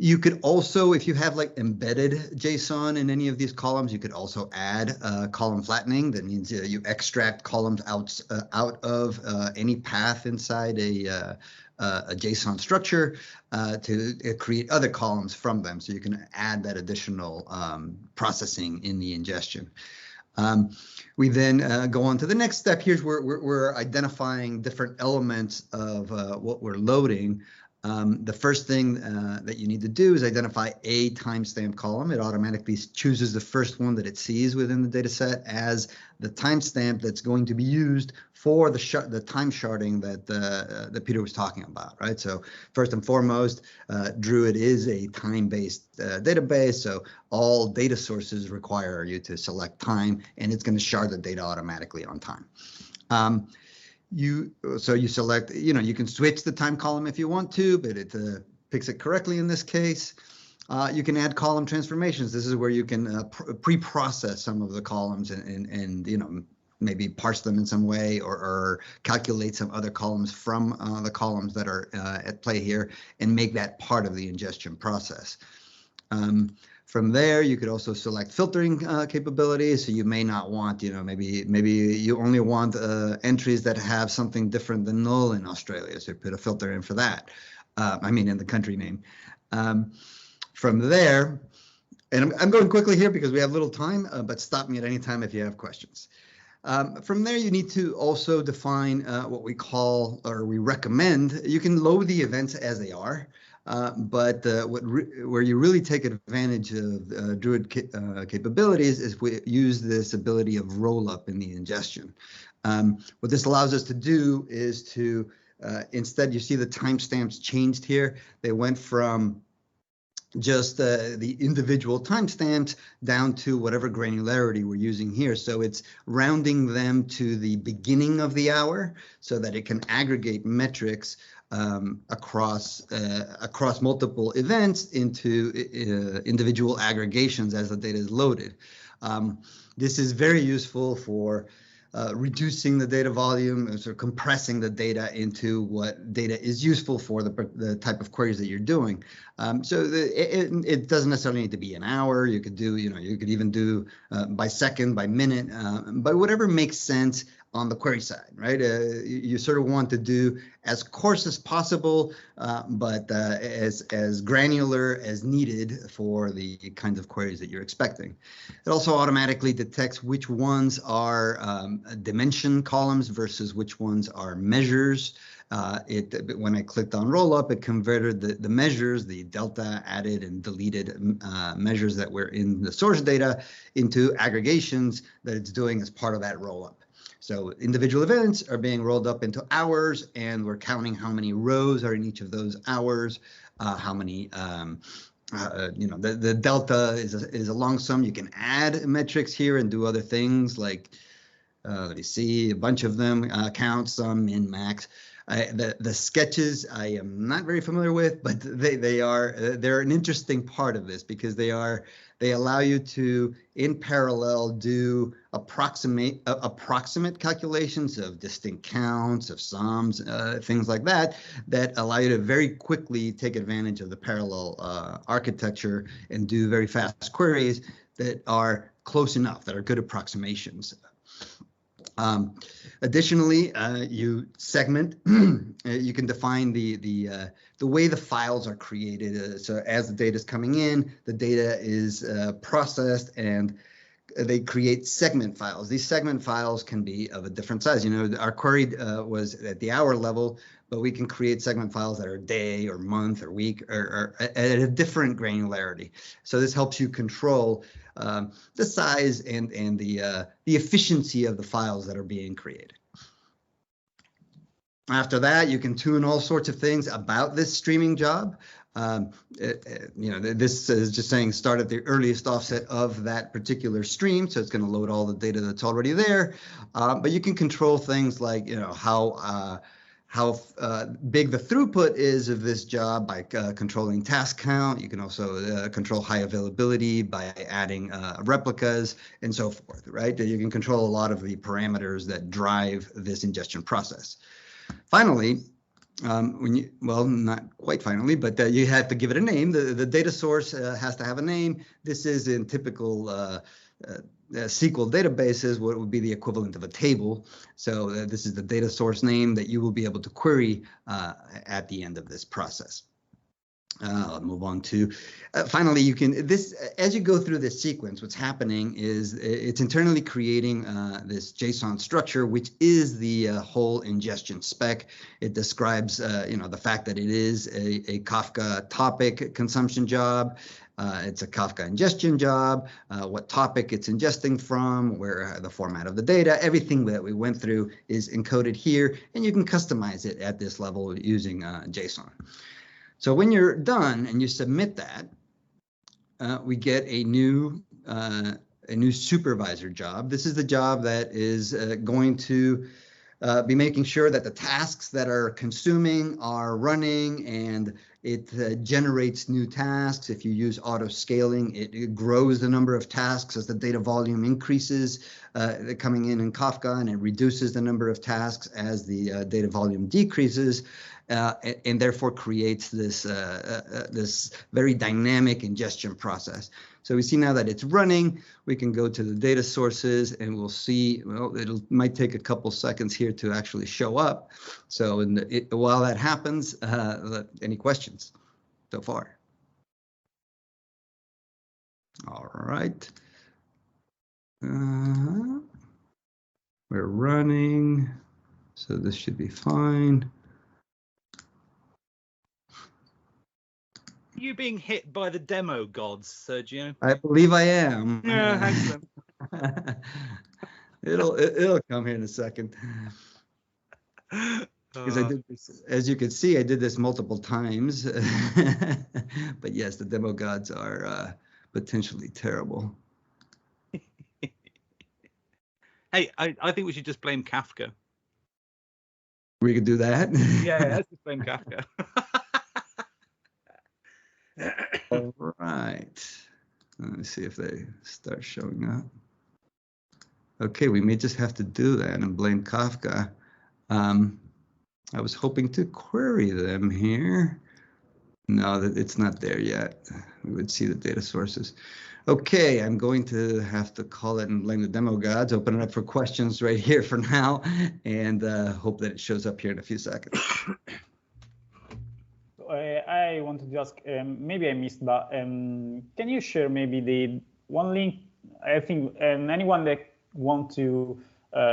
You could also, if you have like embedded JSON in any of these columns, you could also add column flattening. That means you extract columns out of any path inside a JSON structure to create other columns from them. So you can add that additional processing in the ingestion. We then go on to the next step. Here's where we're identifying different elements of what we're loading. The first thing that you need to do is identify a timestamp column. It automatically chooses the first one that it sees within the data set as the timestamp that's going to be used for the time sharding that Peter was talking about, right? So first and foremost, Druid is a time-based database, so all data sources require you to select time, and it's going to shard the data automatically on time. You select, you can switch the time column if you want to, but it picks it correctly in this case. You can add column transformations. This is where you can pre-process some of the columns and maybe parse them in some way or calculate some other columns from the columns that are at play here and make that part of the ingestion process. From there, you could also select filtering capabilities. So you may not want, maybe you only want entries that have something different than null in Australia. So put a filter in for that. In the country name. From there, and I'm going quickly here because we have little time, but stop me at any time if you have questions. From there, you need to also define what we call, or we recommend, you can load the events as they are. But where you really take advantage of Druid capabilities is we use this ability of roll-up in the ingestion. What this allows us to do is to, instead, you see the timestamps changed here. They went from just the individual timestamps down to whatever granularity we're using here. So it's rounding them to the beginning of the hour so that it can aggregate metrics across multiple events into individual aggregations as the data is loaded. This is very useful for reducing the data volume, sort of compressing the data into what data is useful for the type of queries that you're doing. It doesn't necessarily need to be an hour. You could do, you could even do by second, by minute, by whatever makes sense on the query side, right? You sort of want to do as coarse as possible, but as granular as needed for the kinds of queries that you're expecting. It also automatically detects which ones are dimension columns versus which ones are measures. When I clicked on rollup, it converted the measures, the delta added and deleted measures that were in the source data into aggregations that it's doing as part of that rollup. So individual events are being rolled up into hours, and we're counting how many rows are in each of those hours, how many, the delta is a long sum. You can add metrics here and do other things like, let me see, a bunch of them, count, sum, min, max. The sketches I am not very familiar with, but they're an interesting part of this because they allow you to in parallel do approximate calculations of distinct counts, of sums, things like that allow you to very quickly take advantage of the parallel architecture and do very fast queries that are close enough, that are good approximations. Additionally, you segment. You can define the way the files are created. So as the data is coming in, the data is processed, and they create segment files. These segment files can be of a different size. Our query was at the hour level, but we can create segment files that are day or month or week or at a different granularity. So this helps you control the size and the efficiency of the files that are being created. After that, you can tune all sorts of things about this streaming job. This is just saying start at the earliest offset of that particular stream, so it's going to load all the data that's already there. But you can control things like, how big the throughput is of this job by controlling task count. You can also control high availability by adding replicas and so forth, right? You can control a lot of the parameters that drive this ingestion process. Finally, not quite finally, but you have to give it a name. The data source has to have a name. This is in typical SQL databases, what would be the equivalent of a table. So this is the data source name that you will be able to query at the end of this process. I'll move on to, finally, you can, as you go through this sequence, what's happening is it's internally creating this JSON structure, which is the whole ingestion spec. It describes, the fact that it is a Kafka topic consumption job. It's a Kafka ingestion job, what topic it's ingesting from, where the format of the data, everything that we went through is encoded here, and you can customize it at this level using JSON. So when you're done and you submit that, we get a new supervisor job. This is the job that is going to be making sure that the tasks that are consuming are running, and it generates new tasks. If you use auto scaling, it grows the number of tasks as the data volume increases coming in Kafka, and it reduces the number of tasks as the data volume decreases. And therefore creates this very dynamic ingestion process. So we see now that it's running, we can go to the data sources and we'll see, well, might take a couple seconds here to actually show up. So while that happens, any questions so far? All right. We're running, so this should be fine. You being hit by the demo gods, Sergio? I believe I am. Yeah, excellent. it'll come here in a second. Because I did this, as you can see, I did this multiple times. But yes, the demo gods are potentially terrible. Hey, I think we should just blame Kafka. We could do that. Yeah, let's just blame Kafka. All right. Let me see if they start showing up. Okay, we may just have to do that and blame Kafka. I was hoping to query them here. No, it's not there yet. We would see the data sources. Okay, I'm going to have to call it and blame the demo gods, open it up for questions right here for now, and hope that it shows up here in a few seconds. I wanted to ask, maybe I missed, but can you share maybe the one link? I think anyone that want to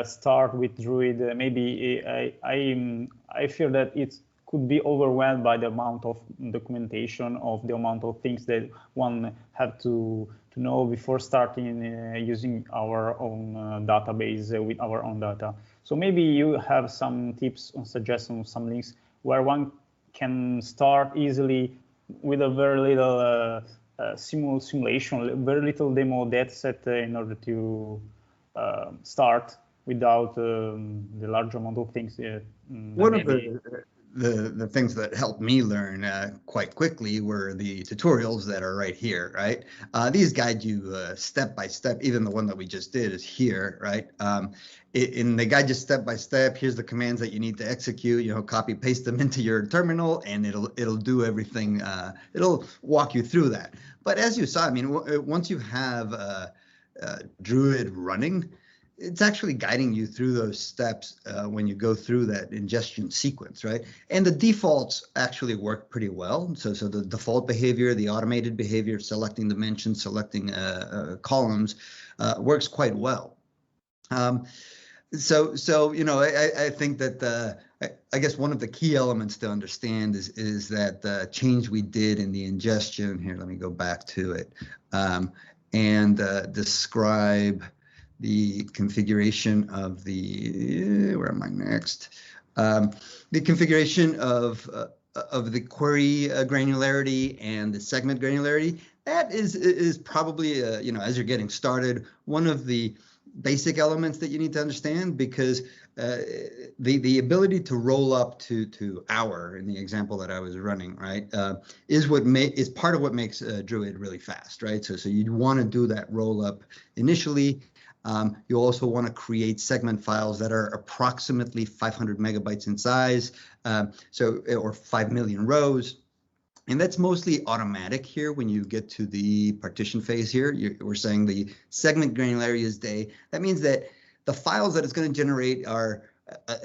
start with Druid, maybe I fear that it could be overwhelmed by the amount of documentation, of the amount of things that one have to know before starting using our own database with our own data. So maybe you have some tips or suggestions, some links where one can start easily with a very little simulation, very little demo data set in order to start without the large amount of things. One of the things that helped me learn quite quickly were the tutorials that are right here, right? These guide you step by step. Even the one that we just did is here, right? And they guide you step by step. Here's the commands that you need to execute. Copy paste them into your terminal, and it'll do everything. It'll walk you through that. But as you saw, I mean, once you have Druid running, it's actually guiding you through those steps when you go through that ingestion sequence, right? And the defaults actually work pretty well. So the default behavior, the automated behavior, selecting dimensions, selecting columns, works quite well. So I think that I guess one of the key elements to understand is that the change we did in the ingestion here. Let me go back to it and describe the configuration of the, where am I next? The configuration of the query granularity and the segment granularity, that is probably, you know, as you're getting started, one of the basic elements that you need to understand, because the ability to roll up to hour in the example that I was running, right, is part of what makes Druid really fast, right? So you want to do that roll up initially. You also want to create segment files that are approximately 500 megabytes in size, or 5 million rows. And that's mostly automatic here when you get to the partition phase here. We're saying the segment granularity is day. That means that the files that it's going to generate are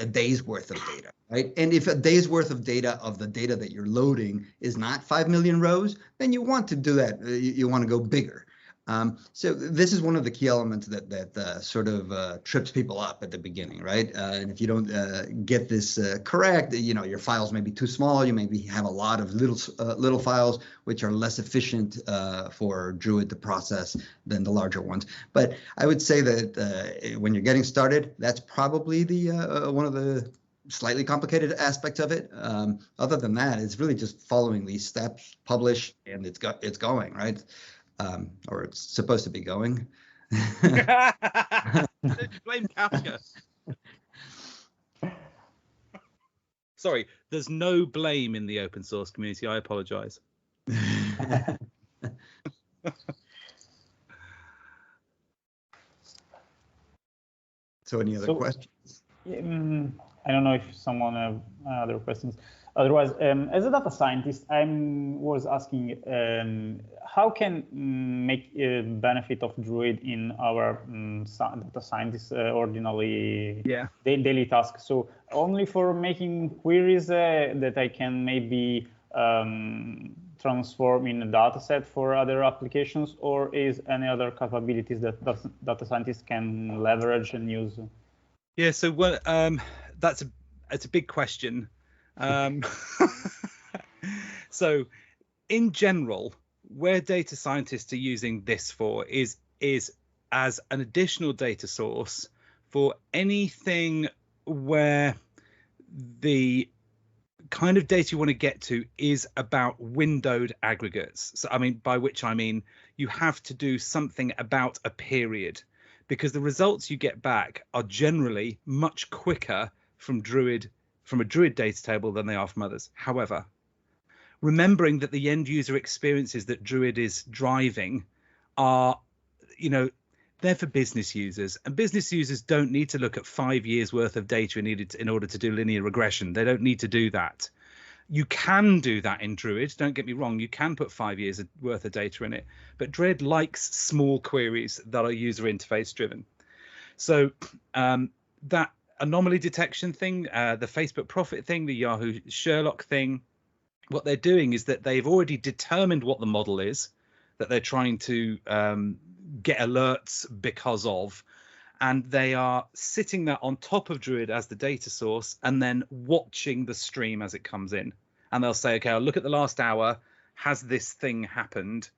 a day's worth of data, right? And if a day's worth of data of the data that you're loading is not 5 million rows, then you want to do that. You want to go bigger. So this is one of the key elements that sort of trips people up at the beginning, right? And if you don't get this correct, you know, your files may be too small. You maybe have a lot of little files, which are less efficient for Druid to process than the larger ones. But I would say that when you're getting started, that's probably the one of the slightly complicated aspects of it. Other than that, it's really just following these steps, publish, and it's going, right? Or it's supposed to be going. Blame Kafka. Sorry, there's no blame in the open source community. I apologize. So any other questions? I don't know if someone have other questions. Otherwise, as a data scientist, I was asking how can make a benefit of Druid in our data scientists ordinarily daily tasks. So only for making queries that I can maybe transform in a data set for other applications, or is any other capabilities that data scientists can leverage and use? Yeah, so that's a big question. So in general, where data scientists are using this for is as an additional data source for anything where the kind of data you want to get to is about windowed aggregates. So by which I mean you have to do something about a period, because the results you get back are generally much quicker from a Druid data table than they are from others. However, remembering that the end user experiences that Druid is driving are, they're for business users, and business users don't need to look at 5 years worth of data in order to do linear regression. They don't need to do that. You can do that in Druid. Don't get me wrong. You can put 5 years worth of data in it, but Druid likes small queries that are user interface driven. So that anomaly detection thing, the Facebook profit thing, the Yahoo Sherlock thing, what they're doing is that they've already determined what the model is that they're trying to get alerts because of, and they are sitting that on top of Druid as the data source and then watching the stream as it comes in. And they'll say, okay, I'll look at the last hour. Has this thing happened?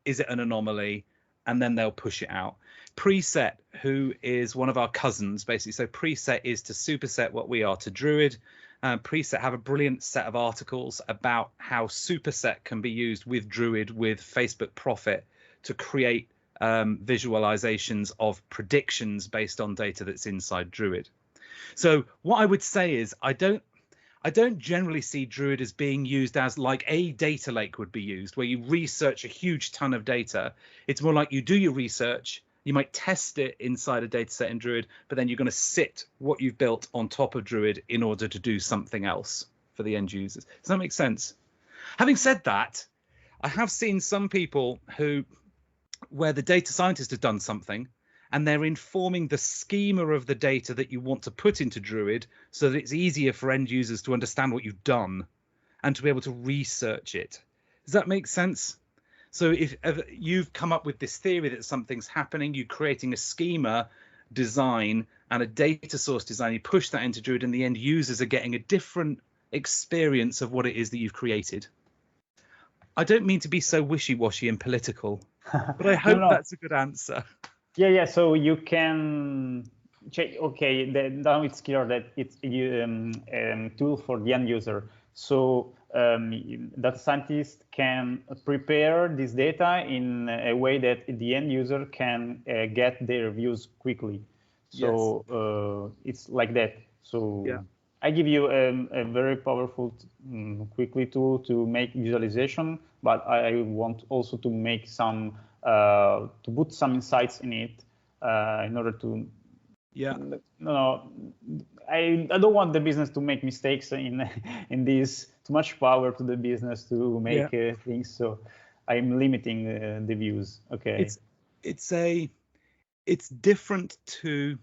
Is it an anomaly? And then they'll push it out. Preset, who is one of our cousins, basically. So Preset is to superset what we are to Druid. Preset have a brilliant set of articles about how superset can be used with Druid, with Facebook Profit, to create visualizations of predictions based on data that's inside Druid. So what I would say is I don't generally see Druid as being used as like a data lake would be used, where you research a huge ton of data. It's more like you do your research, you might test it inside a data set in Druid, but then you're going to sit what you've built on top of Druid in order to do something else for the end users. Does that make sense? Having said that, I have seen some people where the data scientist has done something and they're informing the schema of the data that you want to put into Druid so that it's easier for end users to understand what you've done and to be able to research it. Does that make sense? So if you've come up with this theory that something's happening, you're creating a schema design and a data source design, you push that into Druid and the end users are getting a different experience of what it is that you've created. I don't mean to be so wishy-washy and political, but I hope that's a good answer. Yeah. So you can okay, now it's clear that it's a tool for the end user. So data scientists can prepare this data in a way that the end user can get their views quickly. So it's like that. So yeah. I give you a very powerful, quickly tool to make visualization, but I want also to make some, to put some insights in it in order to. Yeah. No, I don't want the business to make mistakes in this. Too much power to the business to make things. So I'm limiting the views. Okay. It's different to,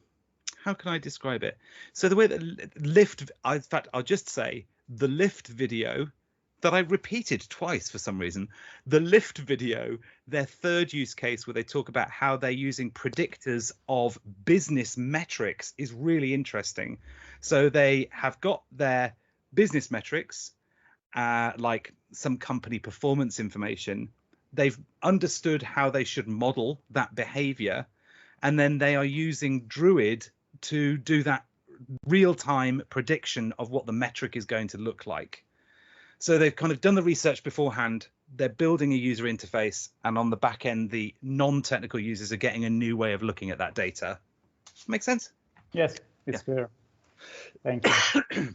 how can I describe it? So the way that Lyft, in fact, I'll just say the Lyft video that I repeated twice for some reason. The Lyft video, their third use case where they talk about how they're using predictors of business metrics is really interesting. So they have got their business metrics, like some company performance information. They've understood how they should model that behavior. And then they are using Druid to do that real-time prediction of what the metric is going to look like. So they've kind of done the research beforehand. They're building a user interface, and on the back end, the non-technical users are getting a new way of looking at that data. Make sense? Yes, it's clear. Thank you.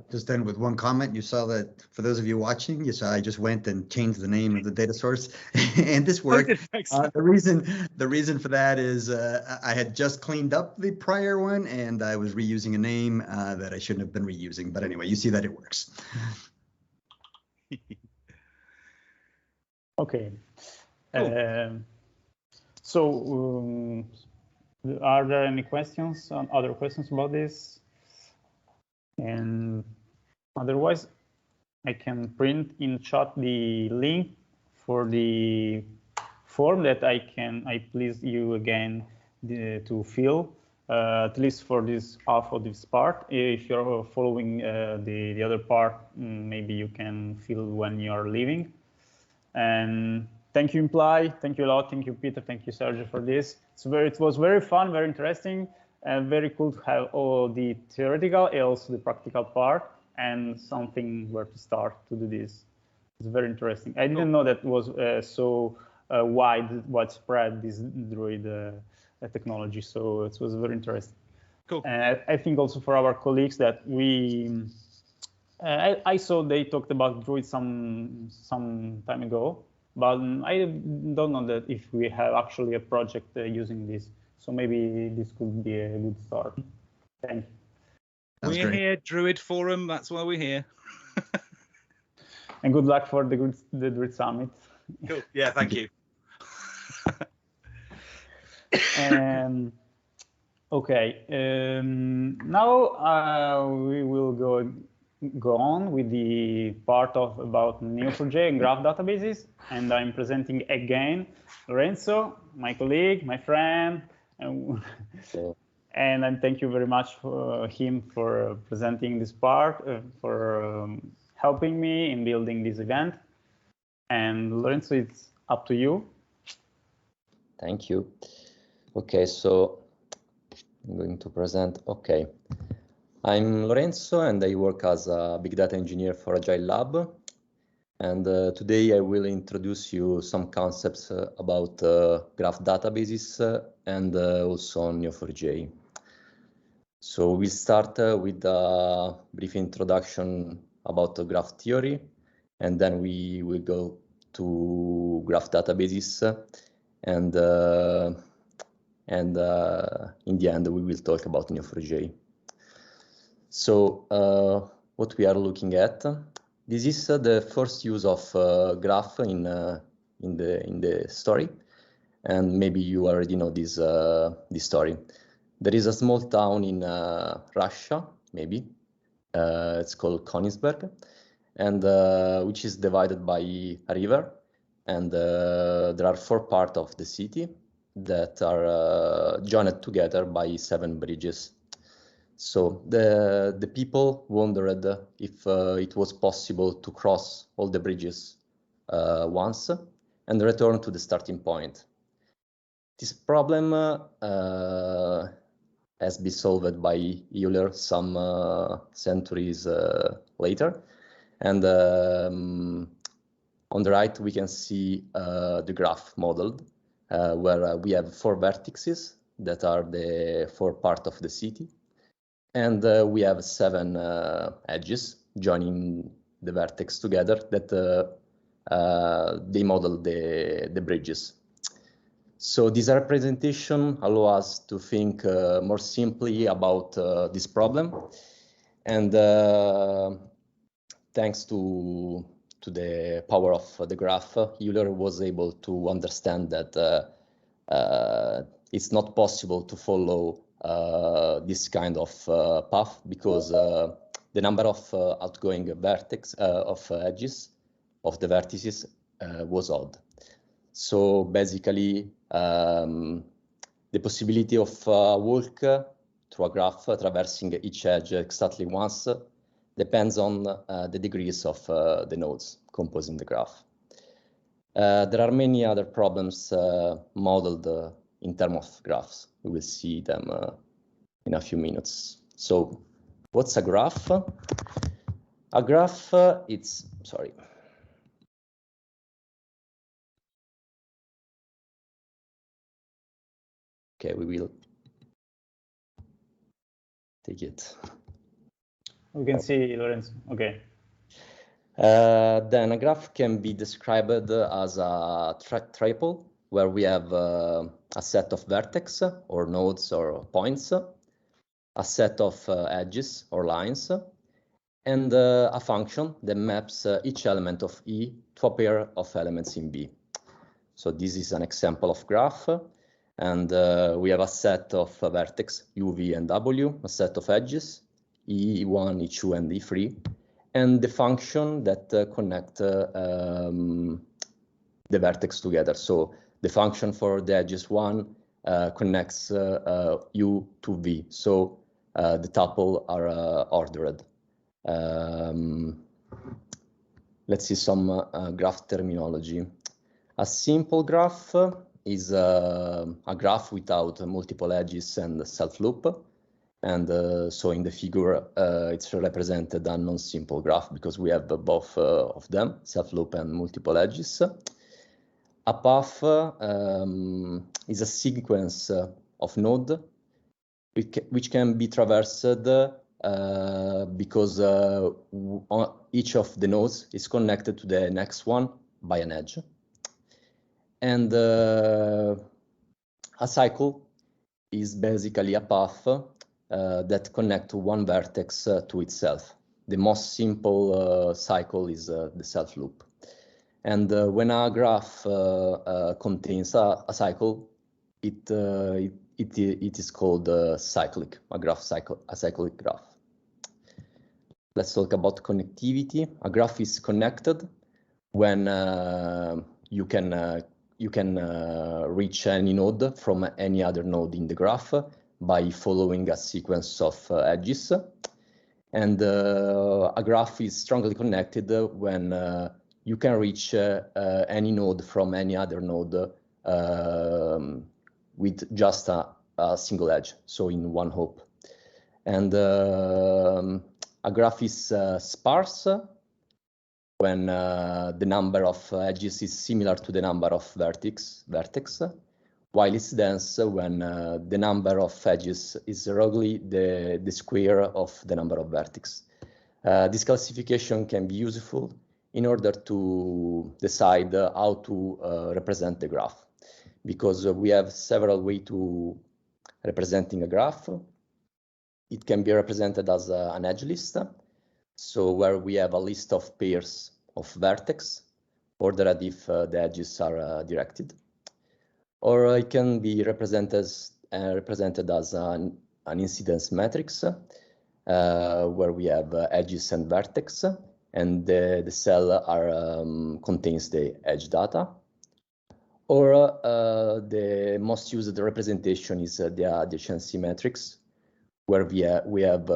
Just end with one comment. You saw that, for those of you watching, you saw I just went and changed the name of the data source, and this worked. The reason for that is I had just cleaned up the prior one, and I was reusing a name that I shouldn't have been reusing. But anyway, you see that it works. Okay. Cool. So are there any questions, other questions about this? And otherwise, I can print in chat the link for the form that I please you again to fill, at least for this half of this part. If you're following the other part, maybe you can fill when you're leaving. And thank you, Imply. Thank you a lot. Thank you, Peter. Thank you, Sergio, for this. It was very fun, very interesting, and very cool to have all the theoretical and also the practical part and something where to start to do this. It's very interesting. I didn't know that was so widespread, this Druid technology. So it was very interesting. Cool. And I think also for our colleagues that I saw they talked about Druid some time ago, but I don't know that if we have actually a project using this. So maybe this could be a good start. Thank you. We're here, Druid Forum. That's why we're here. And good luck for the Druid Summit. Cool. Yeah, thank you. Okay. Now we will go on with the part about Neo4j and graph databases, and I'm presenting again Lorenzo, my colleague, my friend, and I thank you very much for him for presenting this part, for helping me in building this event. And Lorenzo, it's up to you. Thank you. Okay, so I'm going to present. Okay. I'm Lorenzo, and I work as a big data engineer for Agile Lab. And today I will introduce you some concepts about graph databases and also Neo4j. So we'll start with a brief introduction about the graph theory, and then we will go to graph databases, and in the end we will talk about Neo4j. So what we are looking at, this is the first use of graph in the story, and maybe you already know this story. There is a small town in Russia, maybe it's called Königsberg, and which is divided by a river, and there are 4 parts of the city that are joined together by 7 bridges. So the people wondered if it was possible to cross all the bridges once and return to the starting point. This problem has been solved by Euler some centuries later. And on the right, we can see the graph modeled, where we have 4 vertices that are the 4 parts of the city. And we have 7 edges joining the vertex together that they model the bridges. So this representation allows us to think more simply about this problem. And thanks to the power of the graph, Euler was able to understand that it's not possible to follow this kind of path, because the number of outgoing vertex of edges of the vertices was odd. So basically, the possibility of walk through a graph traversing each edge exactly once depends on the degrees of the nodes composing the graph. There are many other problems modeled in terms of graphs. We will see them in a few minutes. So what's a graph? A graph, it's, sorry. Okay, we will take it. We can see Lorenzo. Okay. Then a graph can be described as a triple, where we have a set of vertex or nodes or points, a set of edges or lines, and a function that maps each element of E to a pair of elements in B. So this is an example of graph. And we have a set of vertex U, V, and W, a set of edges, E1, E2, and E3, and the function that connect the vertex together. So the function for the edges 1 connects U to V. So the tuple are ordered. Let's see some graph terminology. A simple graph is a graph without multiple edges and self-loop. And so in the figure, it's represented a non-simple graph because we have both of them, self-loop and multiple edges. A path is a sequence of nodes which can be traversed because each of the nodes is connected to the next one by an edge. And a cycle is basically a path that connects one vertex to itself. The most simple cycle is the self-loop. And when a graph contains a cycle, it is called cyclic, a cyclic graph. Let's talk about connectivity. A graph is connected when you can reach any node from any other node in the graph by following a sequence of edges. And a graph is strongly connected when you can reach any node from any other node with just a single edge, so in one hop. And a graph is sparse when the number of edges is similar to the number of vertex, while it's dense when the number of edges is roughly the square of the number of vertex. This classification can be useful in order to decide how to represent the graph, because we have several ways to representing a graph. It can be represented as an edge list, so where we have a list of pairs of vertex, ordered if the edges are directed. Or it can be represented as an incidence matrix, where we have edges and vertex, and the cell contains the edge data. Or the most used representation is the adjacency matrix, where we have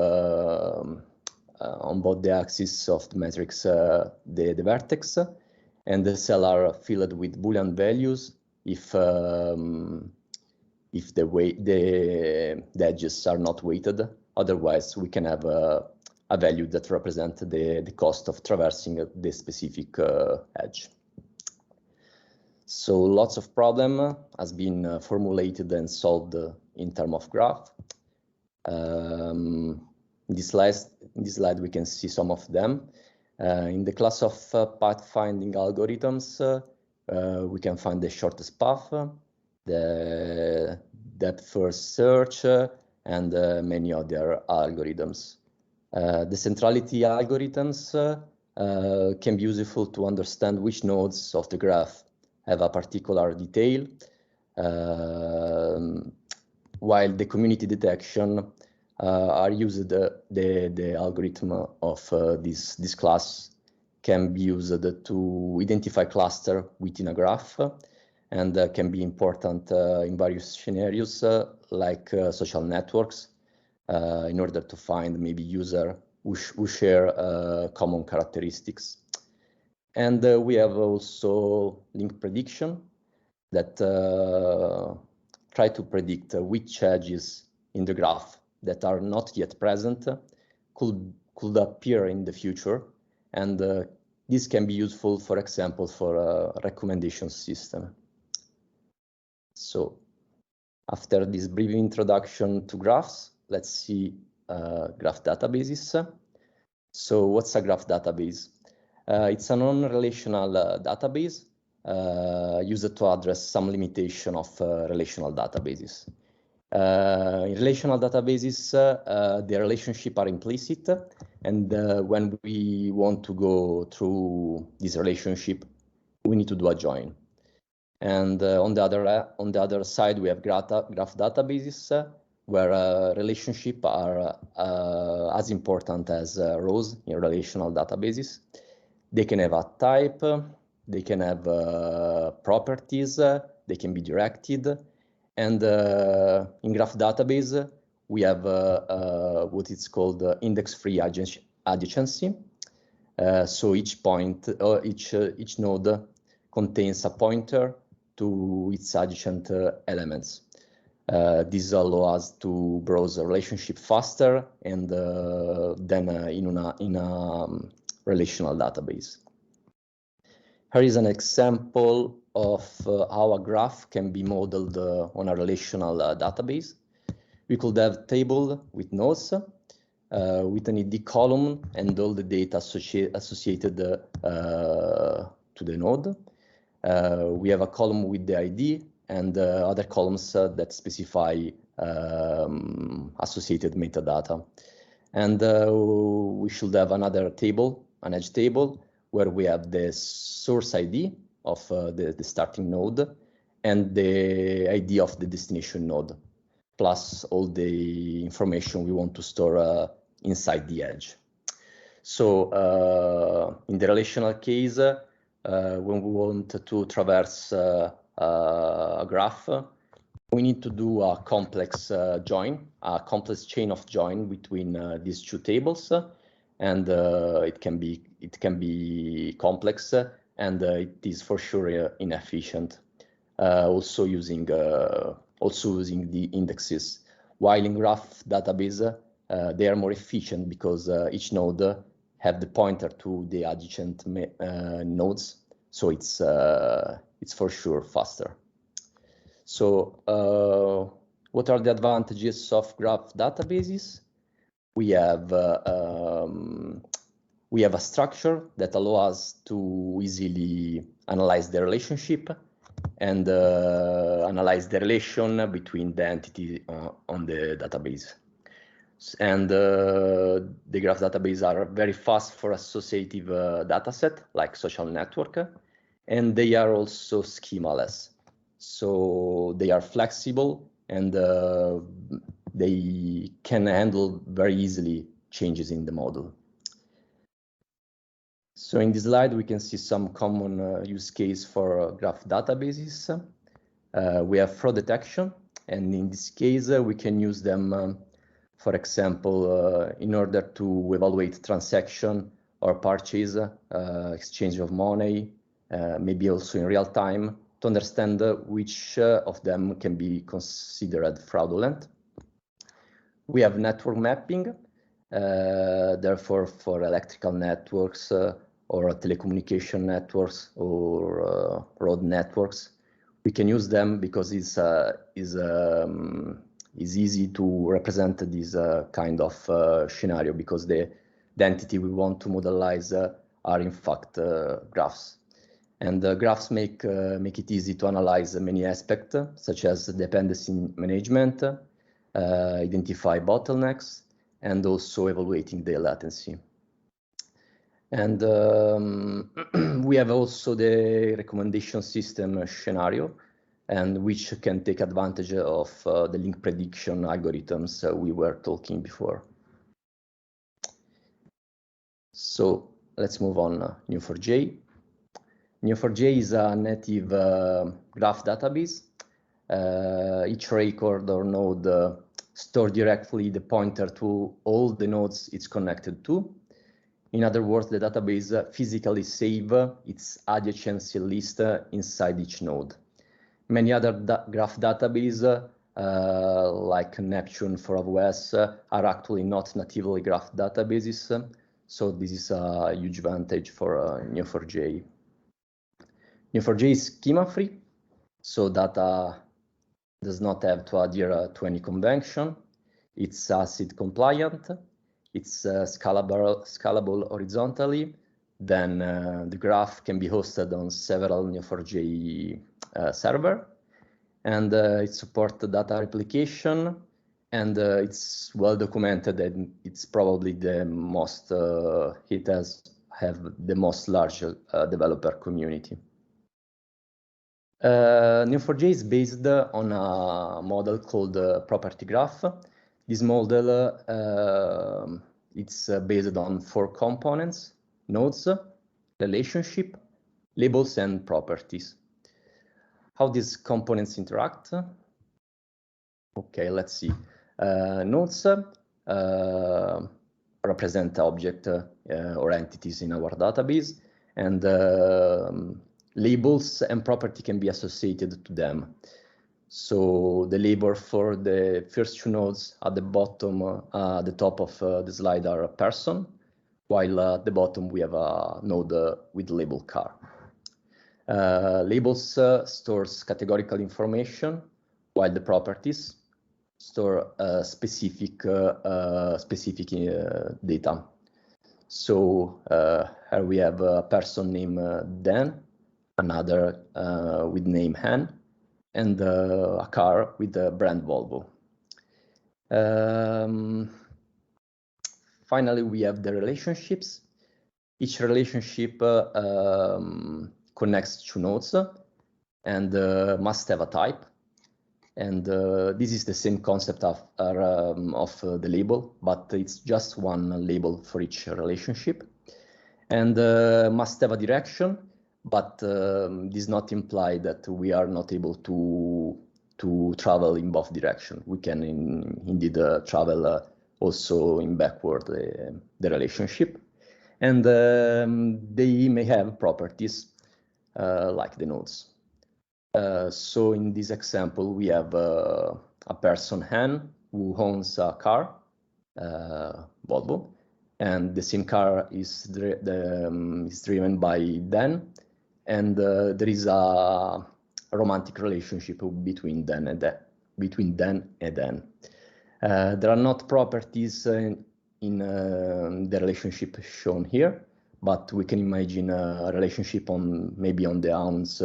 on both the axes of the matrix the vertex, and the cell are filled with Boolean values if if the edges are not weighted. Otherwise, we can have a value that represents the cost of traversing the specific edge. So lots of problem has been formulated and solved in terms of graph. In this slide, we can see some of them. In the class of pathfinding algorithms, we can find the shortest path, the depth first search, and many other algorithms. The centrality algorithms can be useful to understand which nodes of the graph have a particular detail, while the community detection are used, the algorithm of this class can be used to identify cluster within a graph, and can be important in various scenarios like social networks, in order to find maybe users who share common characteristics. And we have also link prediction that try to predict which edges in the graph that are not yet present could appear in the future. And this can be useful, for example, for a recommendation system. So after this brief introduction to graphs, let's see graph databases. So what's a graph database? It's a non-relational database used to address some limitation of relational databases. In relational databases, the relationships are implicit, and when we want to go through this relationship, we need to do a join. And on the other side, we have graph databases where relationships are as important as rows in relational databases. They can have a type, they can have properties, they can be directed, and in graph database we have what is called index-free adjacency. So each point or each node contains a pointer to its adjacent elements. This allows us to browse a relationship faster and than in a relational database. Here is an example of how a graph can be modeled on a relational database. We could have a table with nodes with an ID column and all the data associated to the node. We have a column with the ID and other columns that specify associated metadata. And we should have another table, an edge table, where we have the source ID of the starting node and the ID of the destination node, plus all the information we want to store inside the edge. So in the relational case, when we want to traverse a graph, we need to do a complex join, a complex chain of join between these two tables, and it can be complex, and it is for sure inefficient. Also using the indexes, while in graph database they are more efficient because each node have the pointer to the adjacent nodes, so it's for sure faster. So what are the advantages of graph databases? We have a structure that allows us to easily analyze the relationship and analyze the relation between the entity on the database. And the graph databases are very fast for associative dataset like social network, and they are also schemaless. So they are flexible and they can handle very easily changes in the model. So in this slide, we can see some common use case for graph databases. We have fraud detection, and in this case, we can use them, for example, in order to evaluate transaction or purchase, exchange of money, maybe also in real time, to understand which of them can be considered fraudulent. We have network mapping, therefore for electrical networks or telecommunication networks or road networks. We can use them because it's easy to represent this kind of scenario, because the entity we want to modelize are in fact graphs. And graphs make it easy to analyze many aspects, such as dependency management, identify bottlenecks, and also evaluating the latency. And we have also the recommendation system scenario, and which can take advantage of the link prediction algorithms we were talking before. So let's move on. Neo4j. Neo4j is a native graph database. Each record or node stores directly the pointer to all the nodes it's connected to. In other words, the database physically saves its adjacency list inside each node. Many other graph databases, like Neptune for AWS, are actually not natively graph databases. So this is a huge advantage for Neo4j. Neo4j is schema-free, so data does not have to adhere to any convention. It's ACID compliant. It's scalable horizontally. Then the graph can be hosted on several Neo4j servers, and it supports data replication, and it's well documented, and it's probably the most it have the most large developer community. Neo4j is based on a model called property graph. This model it's based on 4 components: nodes, relationship, labels, and properties. How these components interact? Okay, let's see. Nodes represent objects or entities in our database, and labels and property can be associated to them. So the label for the first 2 nodes at the bottom, the top of the slide, are a person, while at the bottom we have a node with label car. Labels stores categorical information, while the properties store specific data. So here we have a person named Dan, another with name Han, and a car with the brand Volvo. Finally, we have the relationships. Each relationship connects 2 nodes and must have a type. And this is the same concept of the label, but it's just one label for each relationship. And must have a direction, but this does not imply that we are not able to travel in both directions. We can indeed travel also in backward the relationship. And they may have properties like the nodes. So in this example, we have a person, Han, who owns a car, Volvo, and the same car is driven by Dan, and there is a romantic relationship between Dan and Dan. There are not properties in the relationship shown here, but we can imagine a relationship maybe on the owns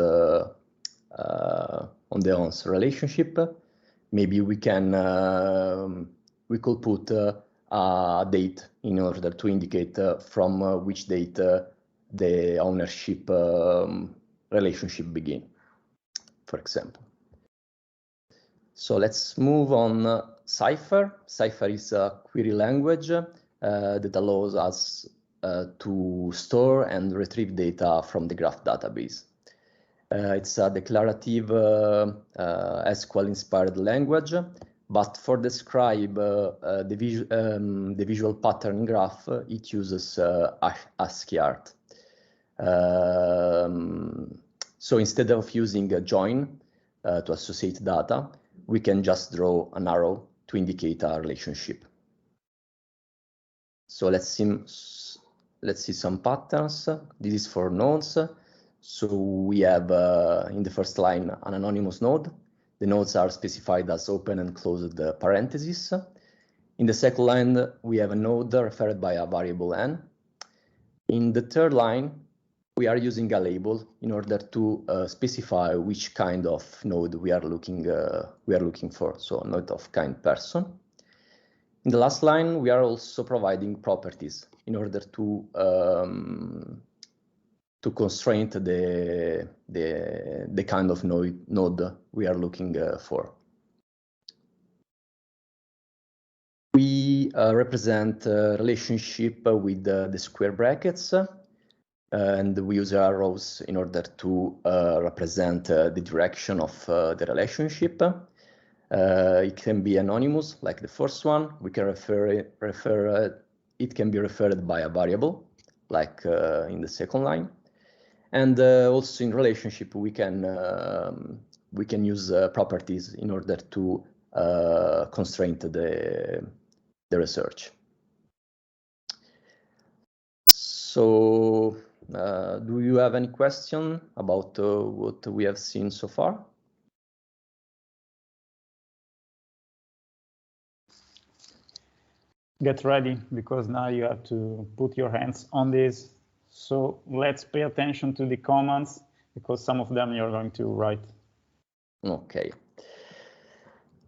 relationship. Maybe we could put a date in order to indicate from which date the ownership relationship begin, for example. So let's move on. Cypher. Cypher is a query language that allows us to store and retrieve data from the graph database. It's a declarative SQL-inspired language, but for describe the visual pattern graph, it uses ASCII art. So instead of using a join to associate data, we can just draw an arrow to indicate a relationship. So let's see some patterns. This is for nodes. So we have in the first line an anonymous node. The nodes are specified as open and closed parentheses. In the second line, we have a node referred by a variable n. In the third line, we are using a label in order to specify which kind of node we are looking for. So node of kind person. In the last line, we are also providing properties in order to constrain the kind of node we are looking for. We represent a relationship with the square brackets, and we use arrows in order to represent the direction of the relationship. It can be anonymous, like the first one. We can it can be referred by a variable, like in the second line. And also in relationship, we can use properties in order to constrain the research. So, do you have any question about what we have seen so far? Get ready, because now you have to put your hands on this. So let's pay attention to the comments, because some of them you're going to write. Okay.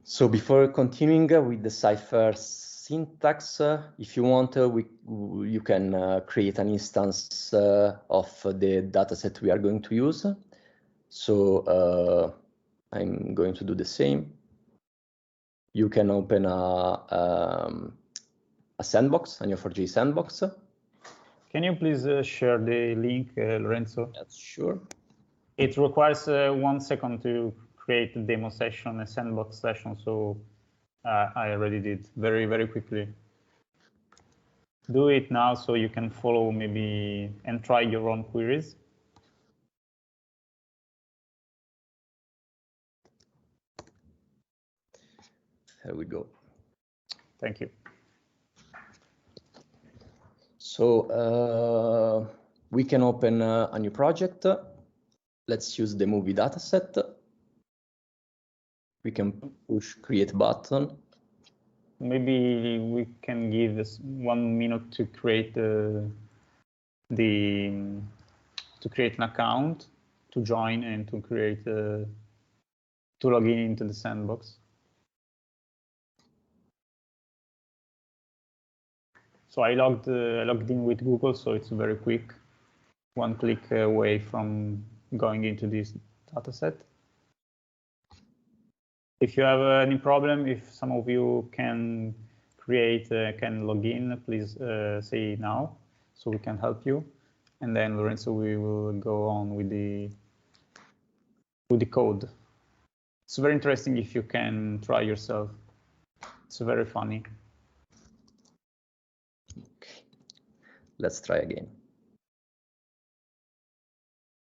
So before continuing with the Cypher syntax, if you want, you can create an instance of the dataset we are going to use. So I'm going to do the same. You can open a sandbox, a Neo4j sandbox. Can you please share the link, Lorenzo? Yes, sure. It requires 1 second to create a demo session, a sandbox session, so I already did very, very quickly. Do it now so you can follow maybe and try your own queries. Here we go. Thank you. So we can open a new project. Let's use the movie dataset. We can push create button. Maybe we can give us 1 minute to create to create an account, to join, and to create to log in into the sandbox. So I logged in with Google, so it's very quick. 1 click away from going into this dataset. If you have any problem, if some of you can log in, please say now, so we can help you. And then Lorenzo, we will go on with the code. It's very interesting if you can try yourself. It's very funny. Okay. Let's try again.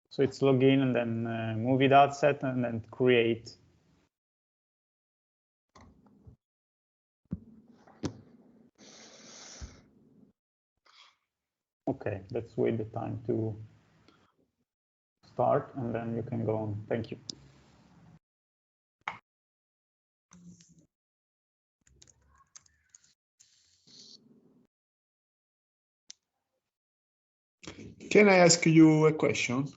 So it's login and then movie dataset and then create. Okay, let's wait the time to start and then you can go on. Thank you. Can I ask you a question?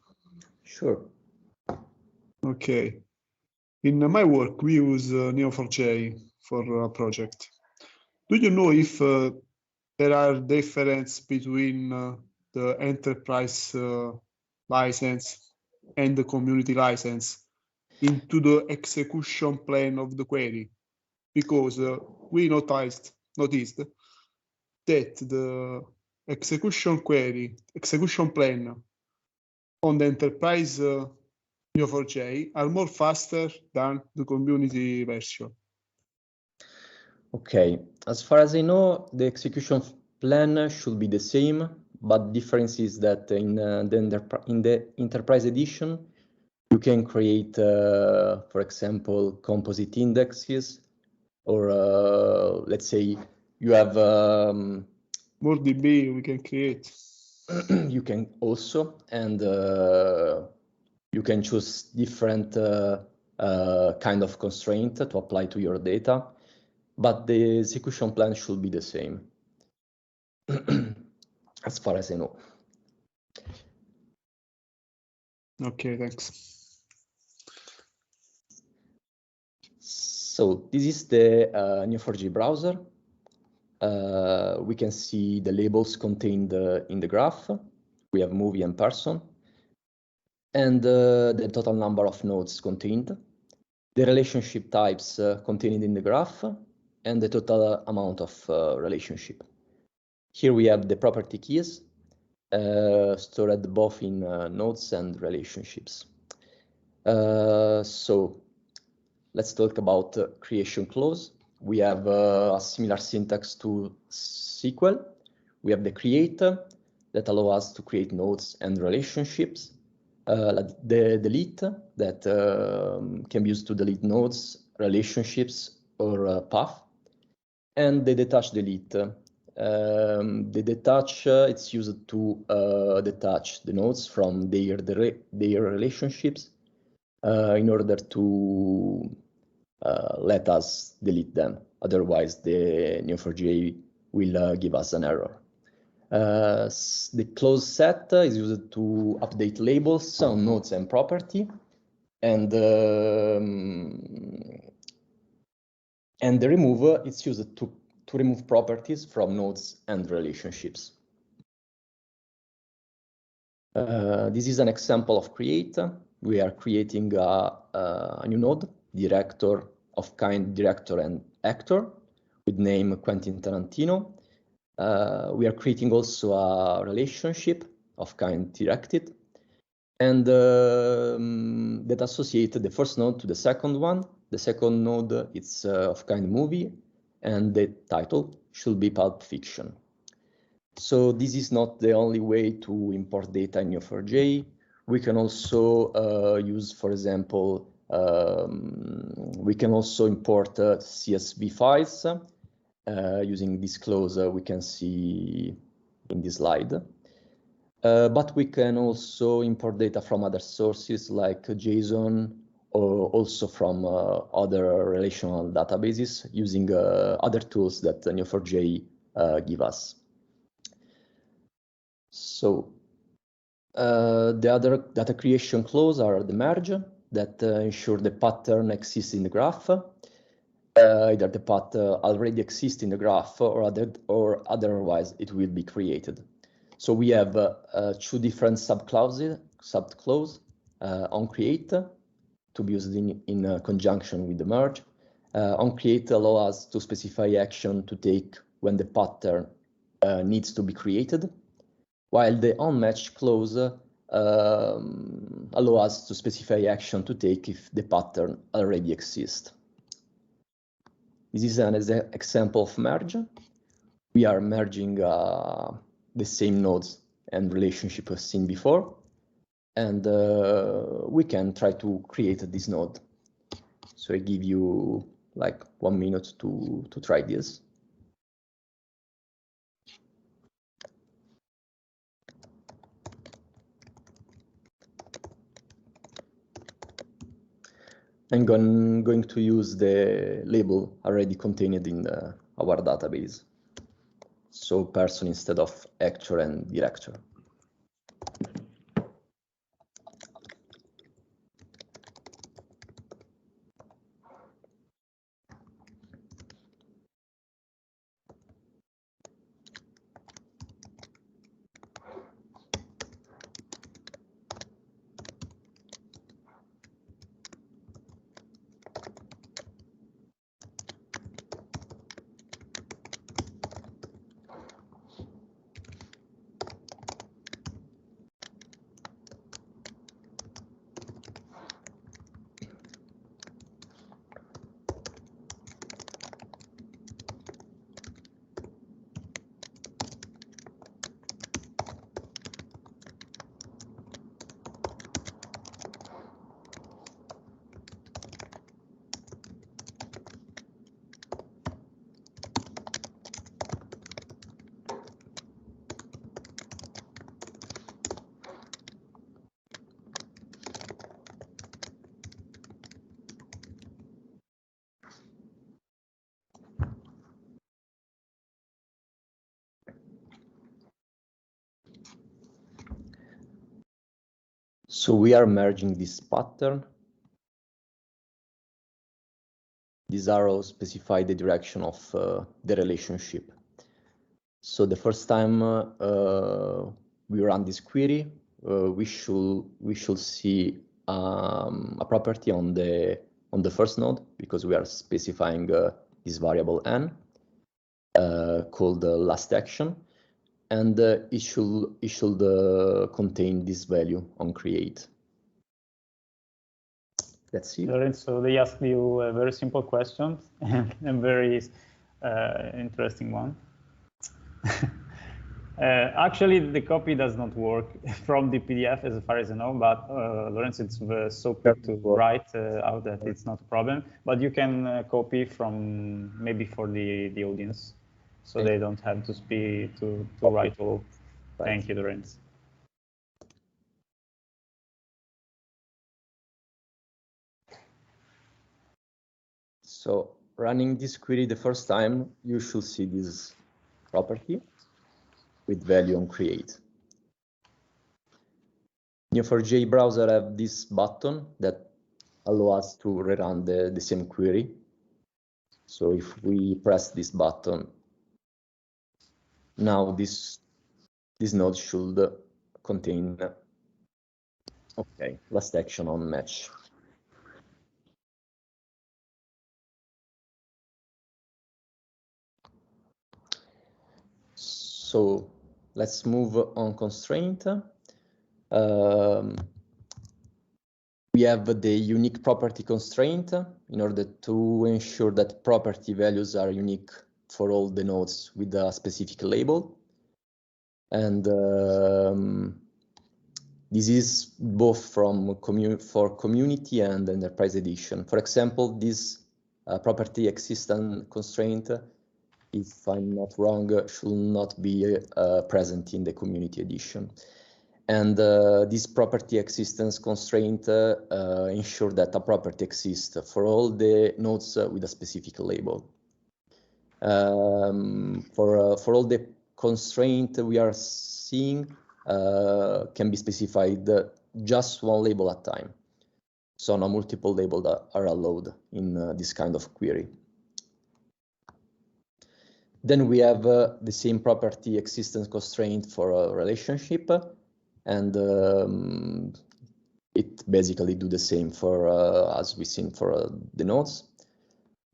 Sure. Okay. In my work, we use Neo4j for a project. Do you know if there are differences between the enterprise license and the community license into the execution plan of the query? Because we noticed that the execution plan on the enterprise Neo4j are more faster than the community version. Okay, as far as I know, the execution plan should be the same, but difference is that in the enterprise edition, You can create, for example, composite indexes, or let's say you have more DB we can create. You can also, and you can choose different kind of constraint to apply to your data, but the execution plan should be the same, as far as I know. Okay, thanks. So this is the Neo4j browser. We can see the labels contained in the graph. We have movie and person, and the total number of nodes contained, the relationship types contained in the graph, and the total amount of relationship. Here we have the property keys stored both in nodes and relationships. So let's talk about creation clause. We have a similar syntax to SQL. We have the create that allows us to create nodes and relationships. The delete that can be used to delete nodes, relationships, or path. And the detach delete. The detach, it's used to detach the nodes from their relationships in order to let us delete them. Otherwise, the Neo4j will give us an error. The clause set is used to update labels on nodes and property, and the remove it's used to remove properties from nodes and relationships. This is an example of create. We are creating a new node, director of kind director and actor, with name Quentin Tarantino. We are creating also a relationship of kind directed, and that associate the first node to the second one. The second node is of kind movie, and the title should be Pulp Fiction. So this is not the only way to import data in Neo4j. We can also use, for example, we can also import CSV files using this clause we can see in this slide. But we can also import data from other sources like JSON, or also from other relational databases using other tools that Neo4j give us. So the other data creation clause are the merge that ensure the pattern exists in the graph. Either the path already exists in the graph or otherwise it will be created. So we have two different subclause on create to be used in conjunction with the merge. On create allows us to specify action to take when the pattern needs to be created, while the onMatch clause allows us to specify action to take if the pattern already exists. This is an example of merge. We are merging the same nodes and relationship as seen before, and we can try to create this node. So I give you like 1 minute to try this. I'm going to use the label already contained in our database. So person instead of actor and director. So we are merging this pattern. These arrows specify the direction of the relationship. So the first time we run this query, we should see a property on the first node, because we are specifying this variable n called the last action, and it should contain this value on create. That's it. Lorenzo, they asked you a very simple question and a very interesting one. Actually, the copy does not work from the PDF as far as I know, but Lorenzo, it's so quick to write out that it's not a problem. But you can copy from maybe for the audience, so they don't have to speak to write all. Thank you, Lorenzo. So running this query the first time, you should see this property with value on create. Neo4j browser have this button that allows us to rerun the same query. So if we press this button, now this node should contain, okay, last action on match. So let's move on constraint. We have the unique property constraint in order to ensure that property values are unique for all the nodes with a specific label. And this is both for community and enterprise edition. For example, this property existence constraint, if I'm not wrong, should not be present in the community edition. And this property existence constraint ensure that a property exists for all the nodes with a specific label. For all the constraint we are seeing can be specified just one label at a time. So no multiple labels that are allowed in this kind of query. Then we have the same property existence constraint for a relationship, and it basically do the same for as we've seen for the nodes.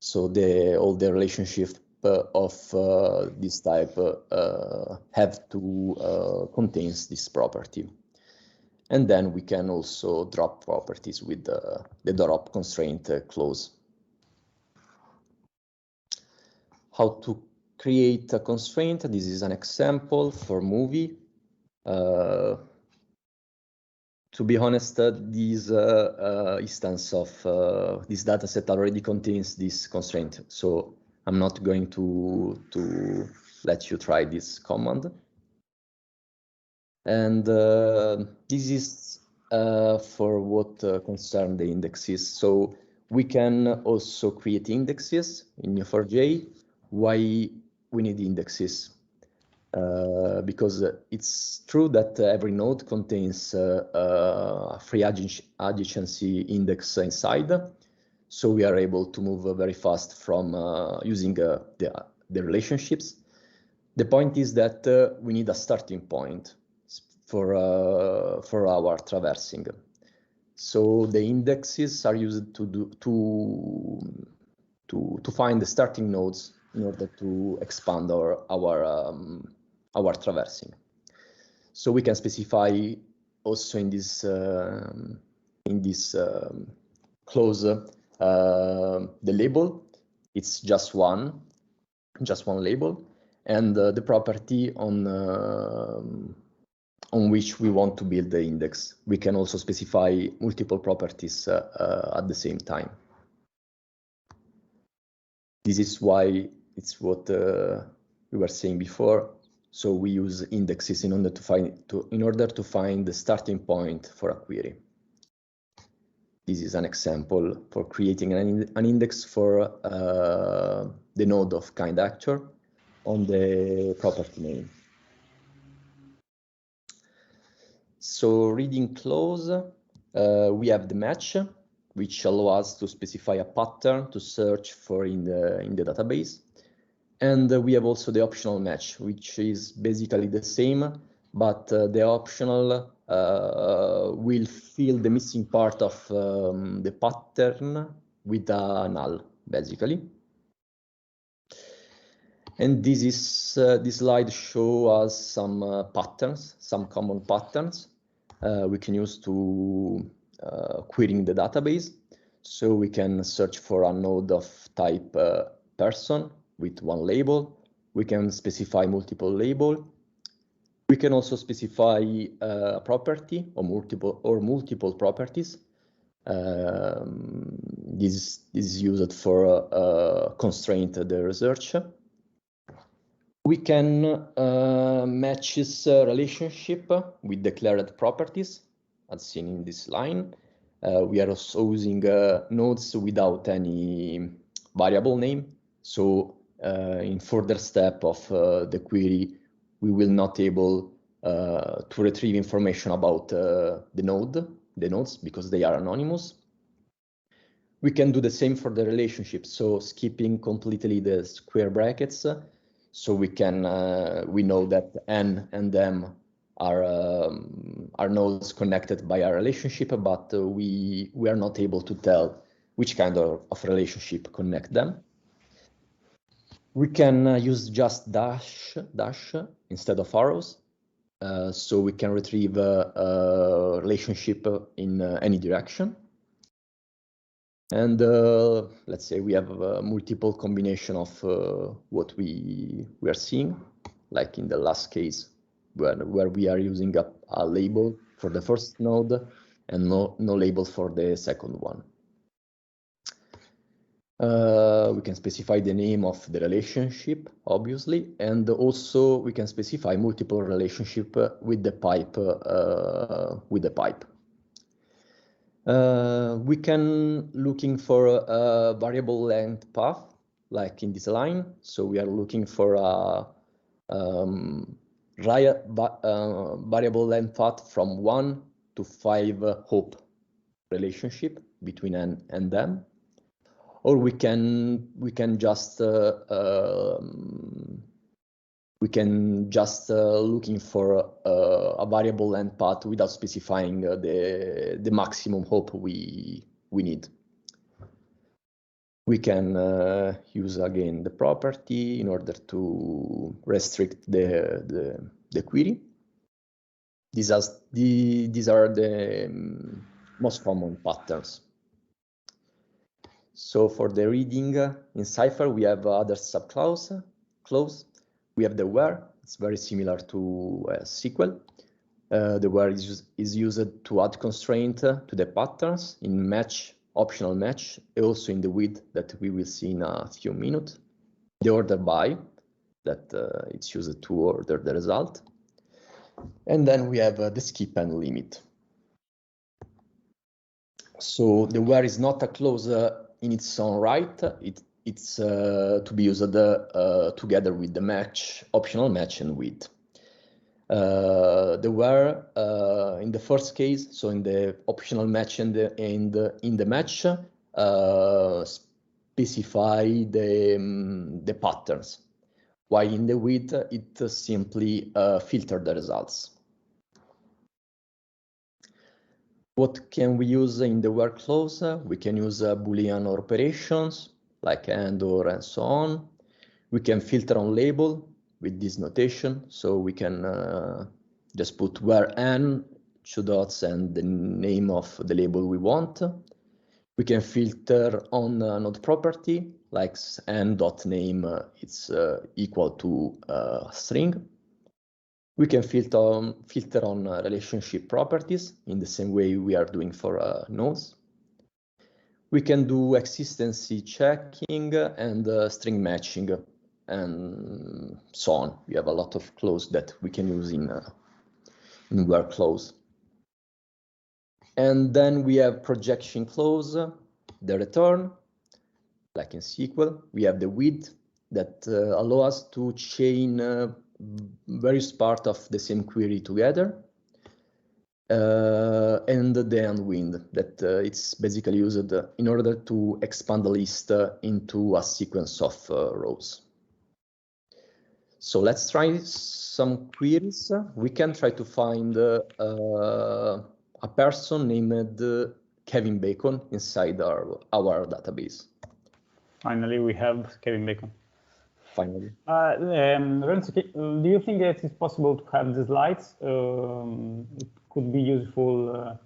So all the relationship of this type have to contains this property. And then we can also drop properties with the drop constraint clause. How to create a constraint? This is an example for movie. To be honest, this instance of this dataset already contains this constraint, so I'm not going to let you try this command. And this is for what concern the indexes. So we can also create indexes in Neo4j. Why we need indexes? Because it's true that every node contains a free adjacency index inside. So we are able to move very fast from using the relationships. The point is that we need a starting point for our traversing. So the indexes are used to find the starting nodes in order to expand our traversing. So we can specify also in this clause the label. It's just one label, and the property on which we want to build the index. We can also specify multiple properties at the same time. This is why it's what we were saying before. So we use indexes in order to find the starting point for a query. This is an example for creating an index for the node of kind actor on the property name. So reading clause, we have the match, which allows us to specify a pattern to search for in the database. And we have also the optional match, which is basically the same, but the optional will fill the missing part of the pattern with a null, basically. And this slide shows us some patterns, some common patterns we can use to querying the database. So we can search for a node of type person with one label. We can specify multiple label. We can also specify a property or multiple properties. This is used for constraint the research. We can match this relationship with declared properties, as seen in this line. We are also using nodes without any variable name. So in further step of the query, we will not able to retrieve information about the nodes, because they are anonymous. We can do the same for the relationship, so skipping completely the square brackets. So we know that N and M are nodes connected by a relationship, but we are not able to tell which kind of relationship connect them. We can use just dash instead of arrows, so we can retrieve a relationship in any direction. And let's say we have a multiple combination of what we are seeing, like in the last case, where we are using a label for the first node and no label for the second one. We can specify the name of the relationship, obviously, and also we can specify multiple relationship with the pipe. We can looking for a variable length path, like in this line. So we are looking for a variable length path from 1 to 5 hop relationship between N and them. Or we can just looking for a variable length path without specifying the maximum hop we need. We can use again the property in order to restrict the query. These are the most common patterns. So for the reading in Cypher, we have other subclause. We have the where. It's very similar to SQL. The where is used to add constraint to the patterns in match, optional match, also in the with that we will see in a few minutes. The order by, that it's used to order the result. And then we have the skip and limit. So the where is not a clause in its own right. It's to be used together with the match, optional match, and with. The where in the first case, so in the optional match and in the match, specify the patterns, while in the with it simply filter the results. What can we use in the where clause? We can use Boolean operations like and, or, and so on. We can filter on label with this notation. So we can just put where n, 2 dots, and the name of the label we want. We can filter on node property, like n.name, it's equal to string. We can filter on relationship properties in the same way we are doing for nodes. We can do existency checking and string matching and so on. We have a lot of clause that we can use in where clause. And then we have projection clause, the return, like in SQL. We have the with that allow us to chain various parts of the same query together. and the unwind that it's basically used in order to expand the list into a sequence of rows. So let's try some queries. We can try to find a person named Kevin Bacon inside our database. Finally, we have Kevin Bacon. Finally. Lorenzo, do you think that it's possible to have the slides? It could be useful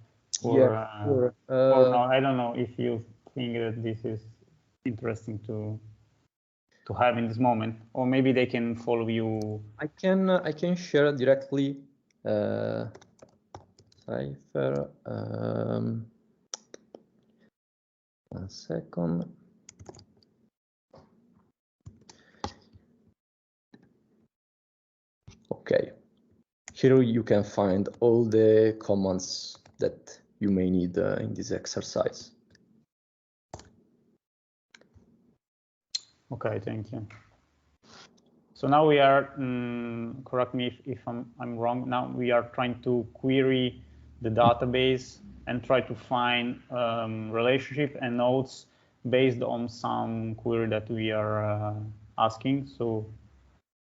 for, yeah, sure. or no, I don't know if you think that this is interesting to have in this moment, or maybe they can follow you. I can share directly. Cypher. 1 second. Okay, here you can find all the commands that you may need in this exercise. Okay, thank you. So now we are, correct me if I'm wrong, now we are trying to query the database and try to find relationship and nodes based on some query that we are asking. So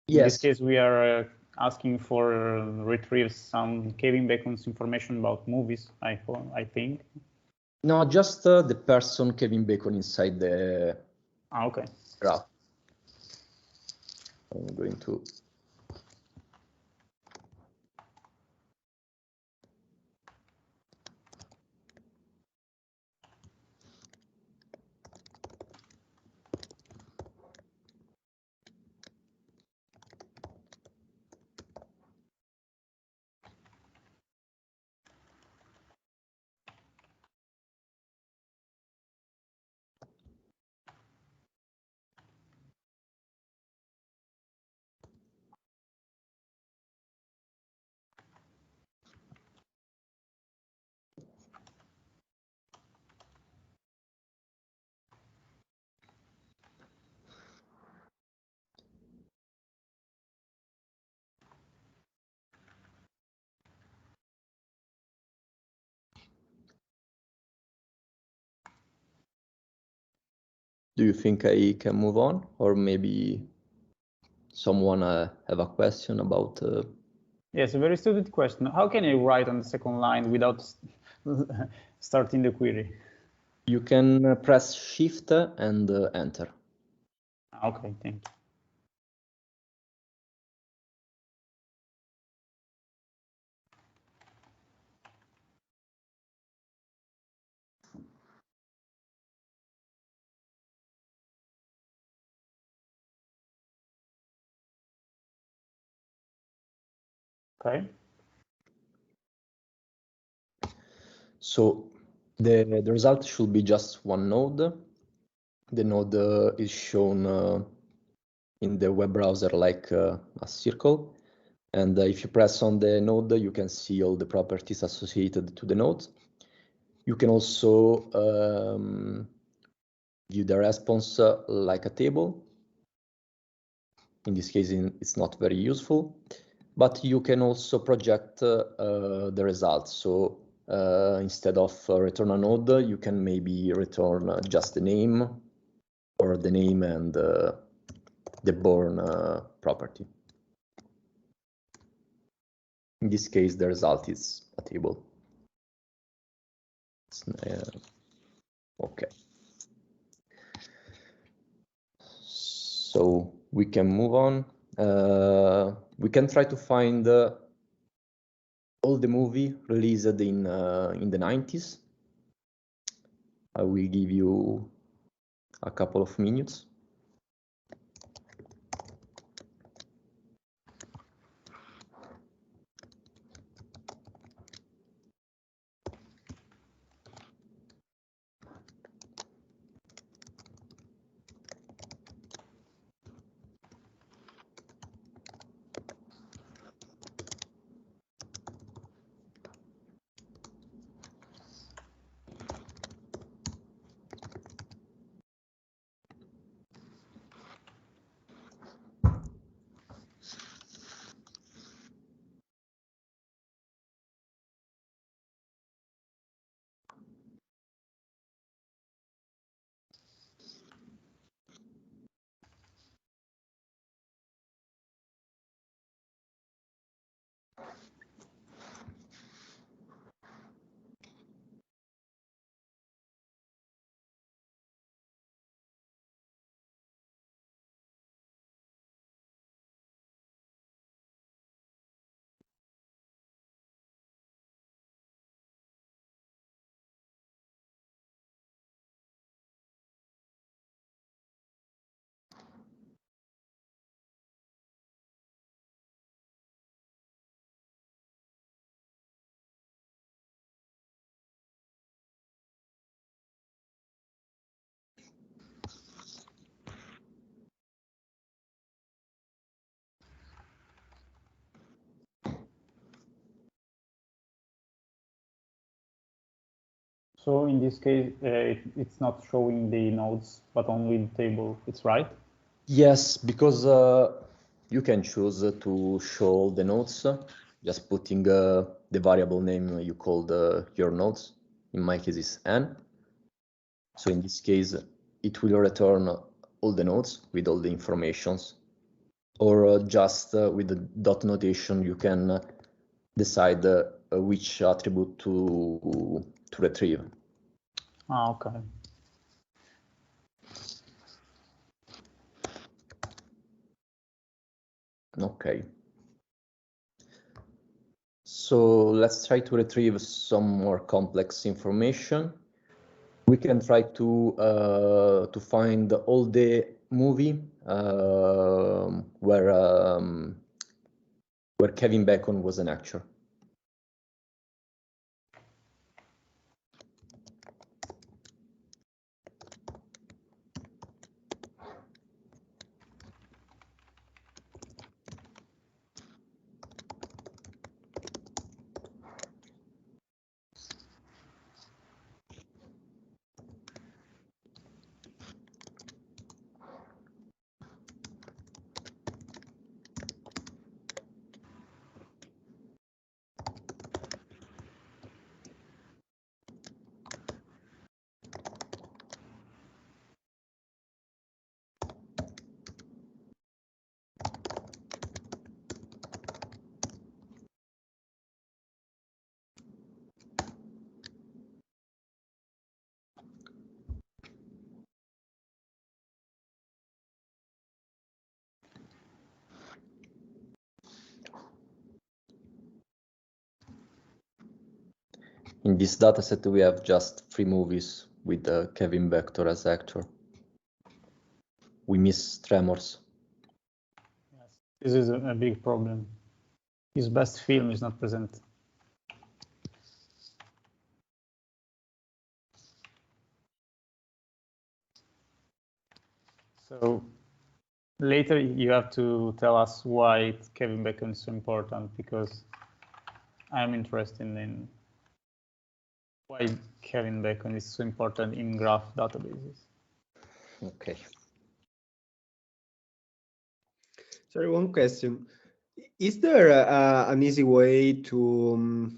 yes, in this case, we are asking for retrieve some Kevin Bacon's information about movies, I think. No, just the person Kevin Bacon inside the okay. graph. I'm going to. Do you think I can move on, or maybe someone have a question about? Yes, a very stupid question. How can I write on the second line without starting the query? You can press Shift and Enter. Okay, thank you. Okay. So the result should be just one node. The node is shown in the web browser like a circle. And if you press on the node, you can see all the properties associated to the node. You can also view the response like a table. In this case, it's not very useful, but you can also project the results. So instead of return a node, you can maybe return just the name, or the name and the born property. In this case, the result is a table. Okay. So we can move on. We can try to find all the movie released in the 90s. I will give you a couple of minutes. So in this case, it's not showing the nodes, but only the table. It's right? Yes, because you can choose to show the nodes, just putting the variable name you called your nodes. In my case, it's n. So in this case, it will return all the nodes with all the informations. Or just with the dot notation, you can decide which attribute to retrieve. Ah, okay. Okay. So let's try to retrieve some more complex information. We can try to find all the movie where Kevin Bacon was an actor. In this dataset, we have just 3 movies with Kevin Bacon as actor. We miss Tremors. Yes, this is a big problem. His best film is not present. So later you have to tell us why Kevin Bacon is so important, because I'm interested in why Kevin Bacon is so important in graph databases. Okay. Sorry, one question. Is there an easy way to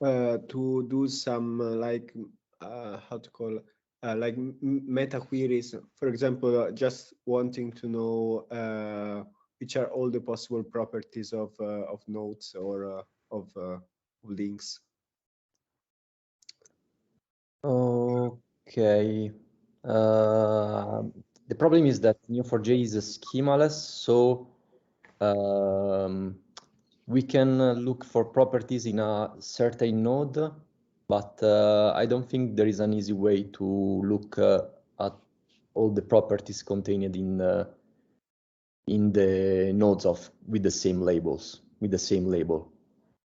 do some like how to call like meta queries? For example, just wanting to know which are all the possible properties of nodes or of links. Okay. The problem is that Neo4j is schemaless, so we can look for properties in a certain node, but I don't think there is an easy way to look at all the properties contained in the nodes with the same labels, with the same label.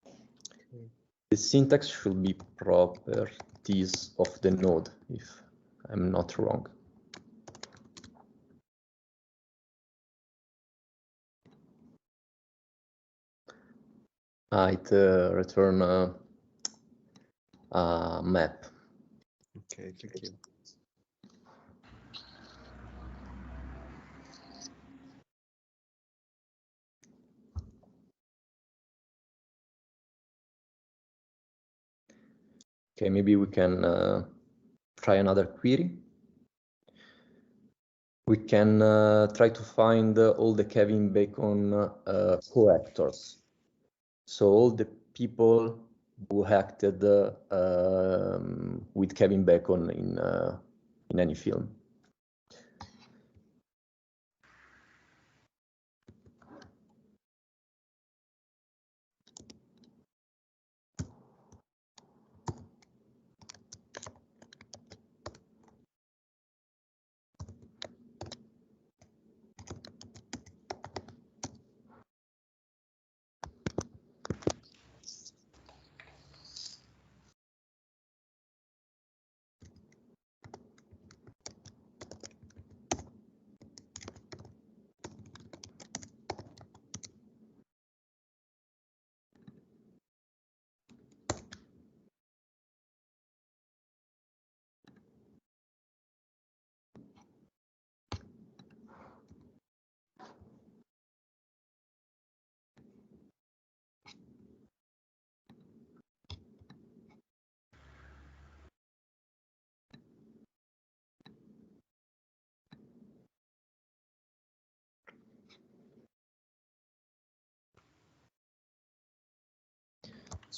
Okay. The syntax should be properties of the node, if I'm not wrong. It return a map. Okay, thank you. Okay, maybe we can try another query. We can try to find all the Kevin Bacon co-actors. So all the people who acted with Kevin Bacon in any film.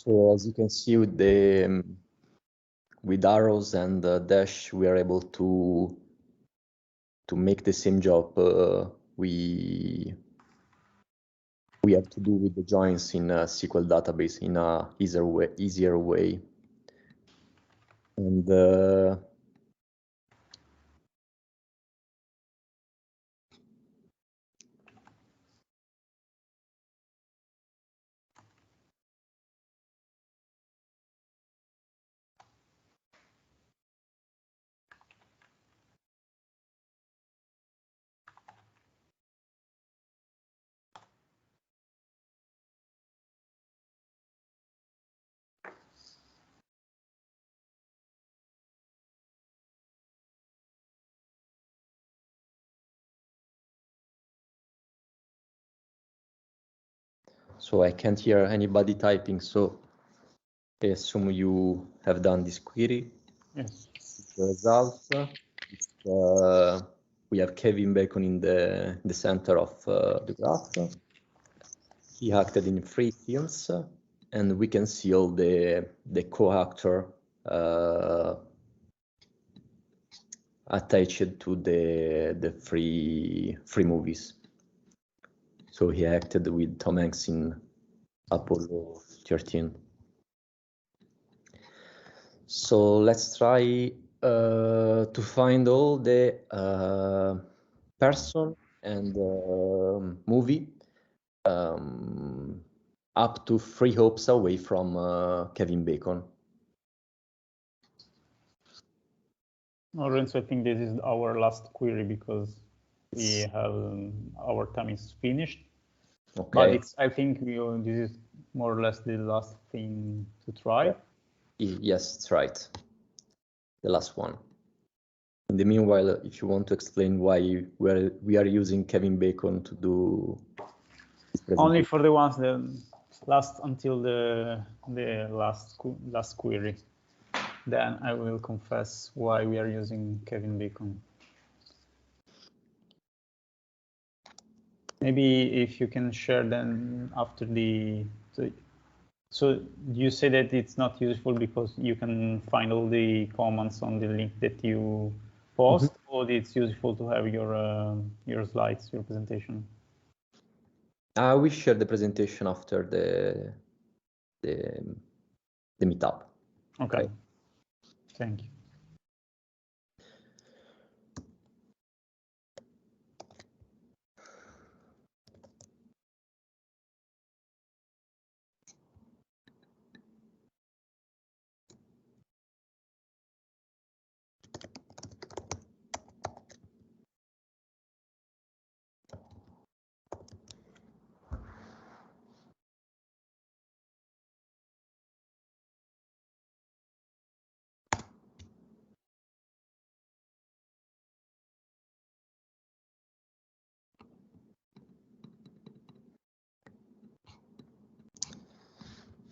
So as you can see with the with arrows and dash, we are able to make the same job we have to do with the joins in a SQL database in a easier way. And so I can't hear anybody typing, so I assume you have done this query. Yes. The results, we have Kevin Bacon in the center of the graph. He acted in 3 fields, and we can see all the co-actor attached to the three movies. So he acted with Tom Hanks in Apollo 13. So let's try to find all the person and movie up to 3 hops away from Kevin Bacon. Lorenzo, I think this is our last query because we have our time is finished. Okay. But I think this is more or less the last thing to try. Yes, that's right. The last one. In the meanwhile, if you want to explain why we are using Kevin Bacon to do only for the ones that last until the last query. Then I will confess why we are using Kevin Bacon. Maybe if you can share then after so you say that it's not useful because you can find all the comments on the link that you post, or it's useful to have your slides, your presentation? We share the presentation after the meetup. Okay. Thank you.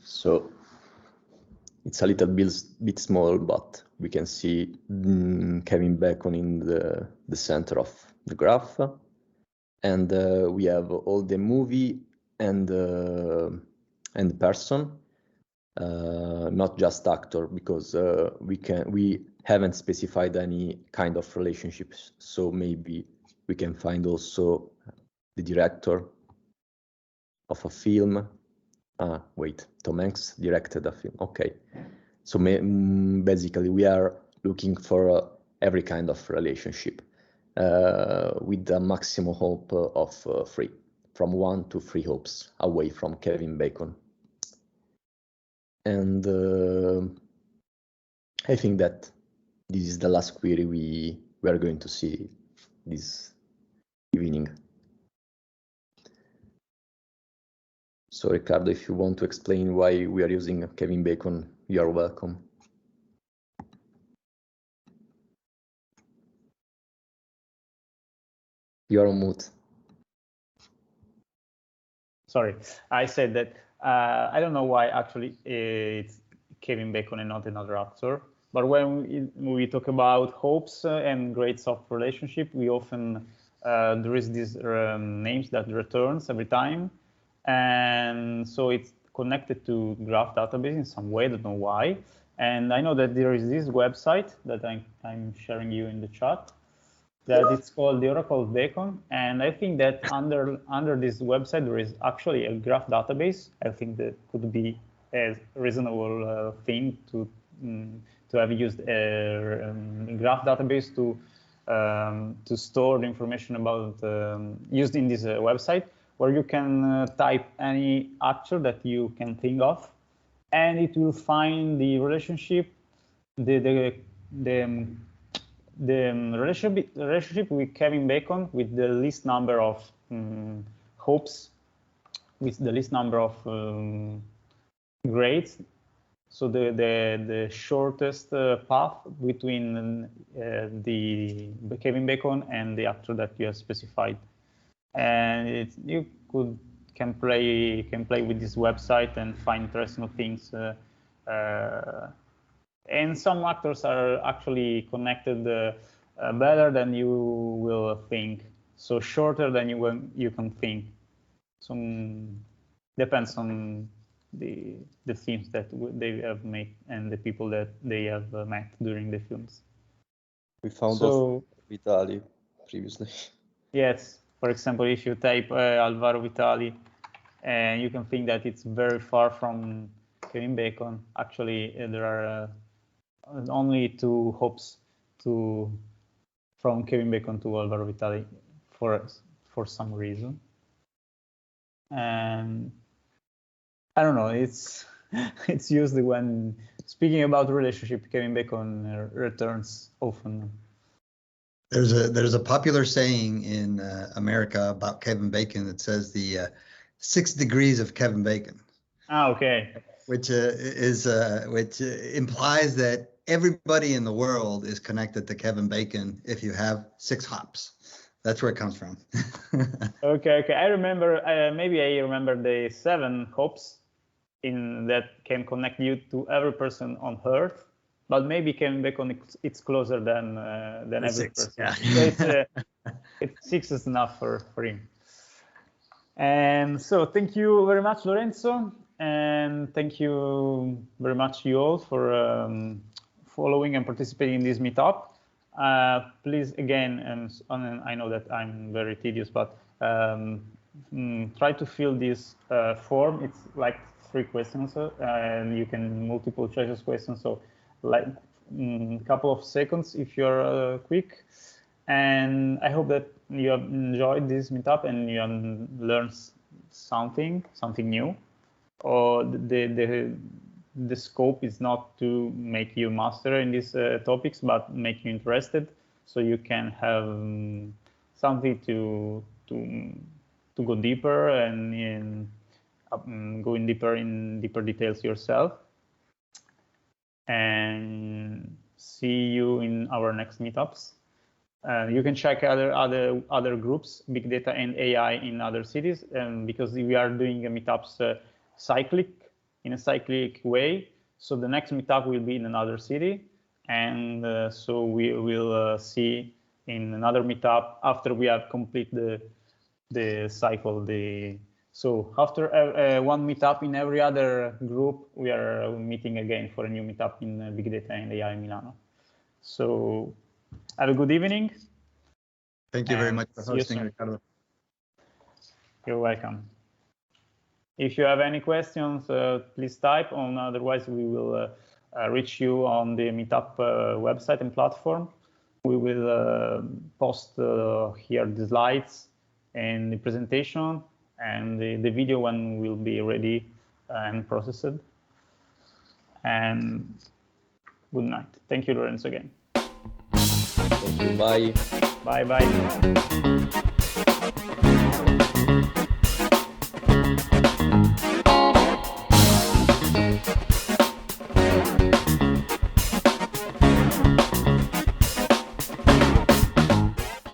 So it's a little bit small, but we can see Kevin Bacon in the center of the graph. And we have all the movie and person, not just actor, because we haven't specified any kind of relationships. So maybe we can find also the director of a film. Wait, Tom Hanks directed a film. Okay, so basically we are looking for every kind of relationship with a maximum hope of 3, from 1 to 3 hopes away from Kevin Bacon. And I think that this is the last query we are going to see this evening. So Riccardo, if you want to explain why we are using Kevin Bacon, you are welcome. You are on mute. Sorry, I said that I don't know why actually it's Kevin Bacon and not another actor. But when we talk about hopes and grades of relationship, we often there is these names that returns every time. And so it's connected to graph database in some way. I don't know why. And I know that there is this website that I'm sharing you in the chat, that it's called the Oracle Beacon. And I think that under this website, there is actually a graph database. I think that could be a reasonable thing to have used a graph database to store the information about used in this website, where you can type any actor that you can think of, and it will find the relationship, the relationship with Kevin Bacon with the least number of hopes, with the least number of grades. So the shortest path between the Kevin Bacon and the actor that you have specified, and you can play with this website and find interesting things. And some actors are actually connected better than you will think. So shorter than you can think. So depends on the themes that they have made and the people that they have met during the films. We found also Vitali previously. Yes, for example, if you type Alvaro Vitali, and you can think that it's very far from Kevin Bacon. Actually, there are only 2 hops from Kevin Bacon to Alvaro Vitali for some reason. And I don't know, it's used when speaking about relationship. Kevin Bacon returns often. There's a popular saying in America about Kevin Bacon that says the 6 degrees of Kevin Bacon. Ah, okay. Which implies that everybody in the world is connected to Kevin Bacon if you have 6 hops. That's where it comes from. Okay. I remember, maybe I remember the 7 hops that can connect you to every person on Earth, but maybe Kevin Bacon it's closer than every 6, person. yeah. So it's 6 is enough for him. And so thank you very much, Lorenzo, and thank you very much you all for following and participating in this meetup. Please, again, and I know that I'm very tedious, but try to fill this form. It's like 3 questions, and you can multiple choices questions. So like a couple of seconds if you're quick. And I hope that you have enjoyed this meetup and you have learned something new. Or the scope is not to make you master in these topics, but make you interested, so you can have something to go deeper and going deeper in deeper details yourself. And see you in our next meetups. You can check other groups, big data and AI in other cities, because we are doing meetups in a cyclic way. So the next meetup will be in another city, and so we will see in another meetup after we have complete the cycle. So after one meetup in every other group, we are meeting again for a new meetup in Big Data and AI in Milano. So have a good evening. Thank you very much for hosting, Ricardo. You're welcome. If you have any questions, please type on. Otherwise, we will reach you on the meetup website and platform. We will post here the slides and the presentation and the video when will be ready and processed. And good night. Thank you, Lorenzo, again. Thank you. Bye. Bye.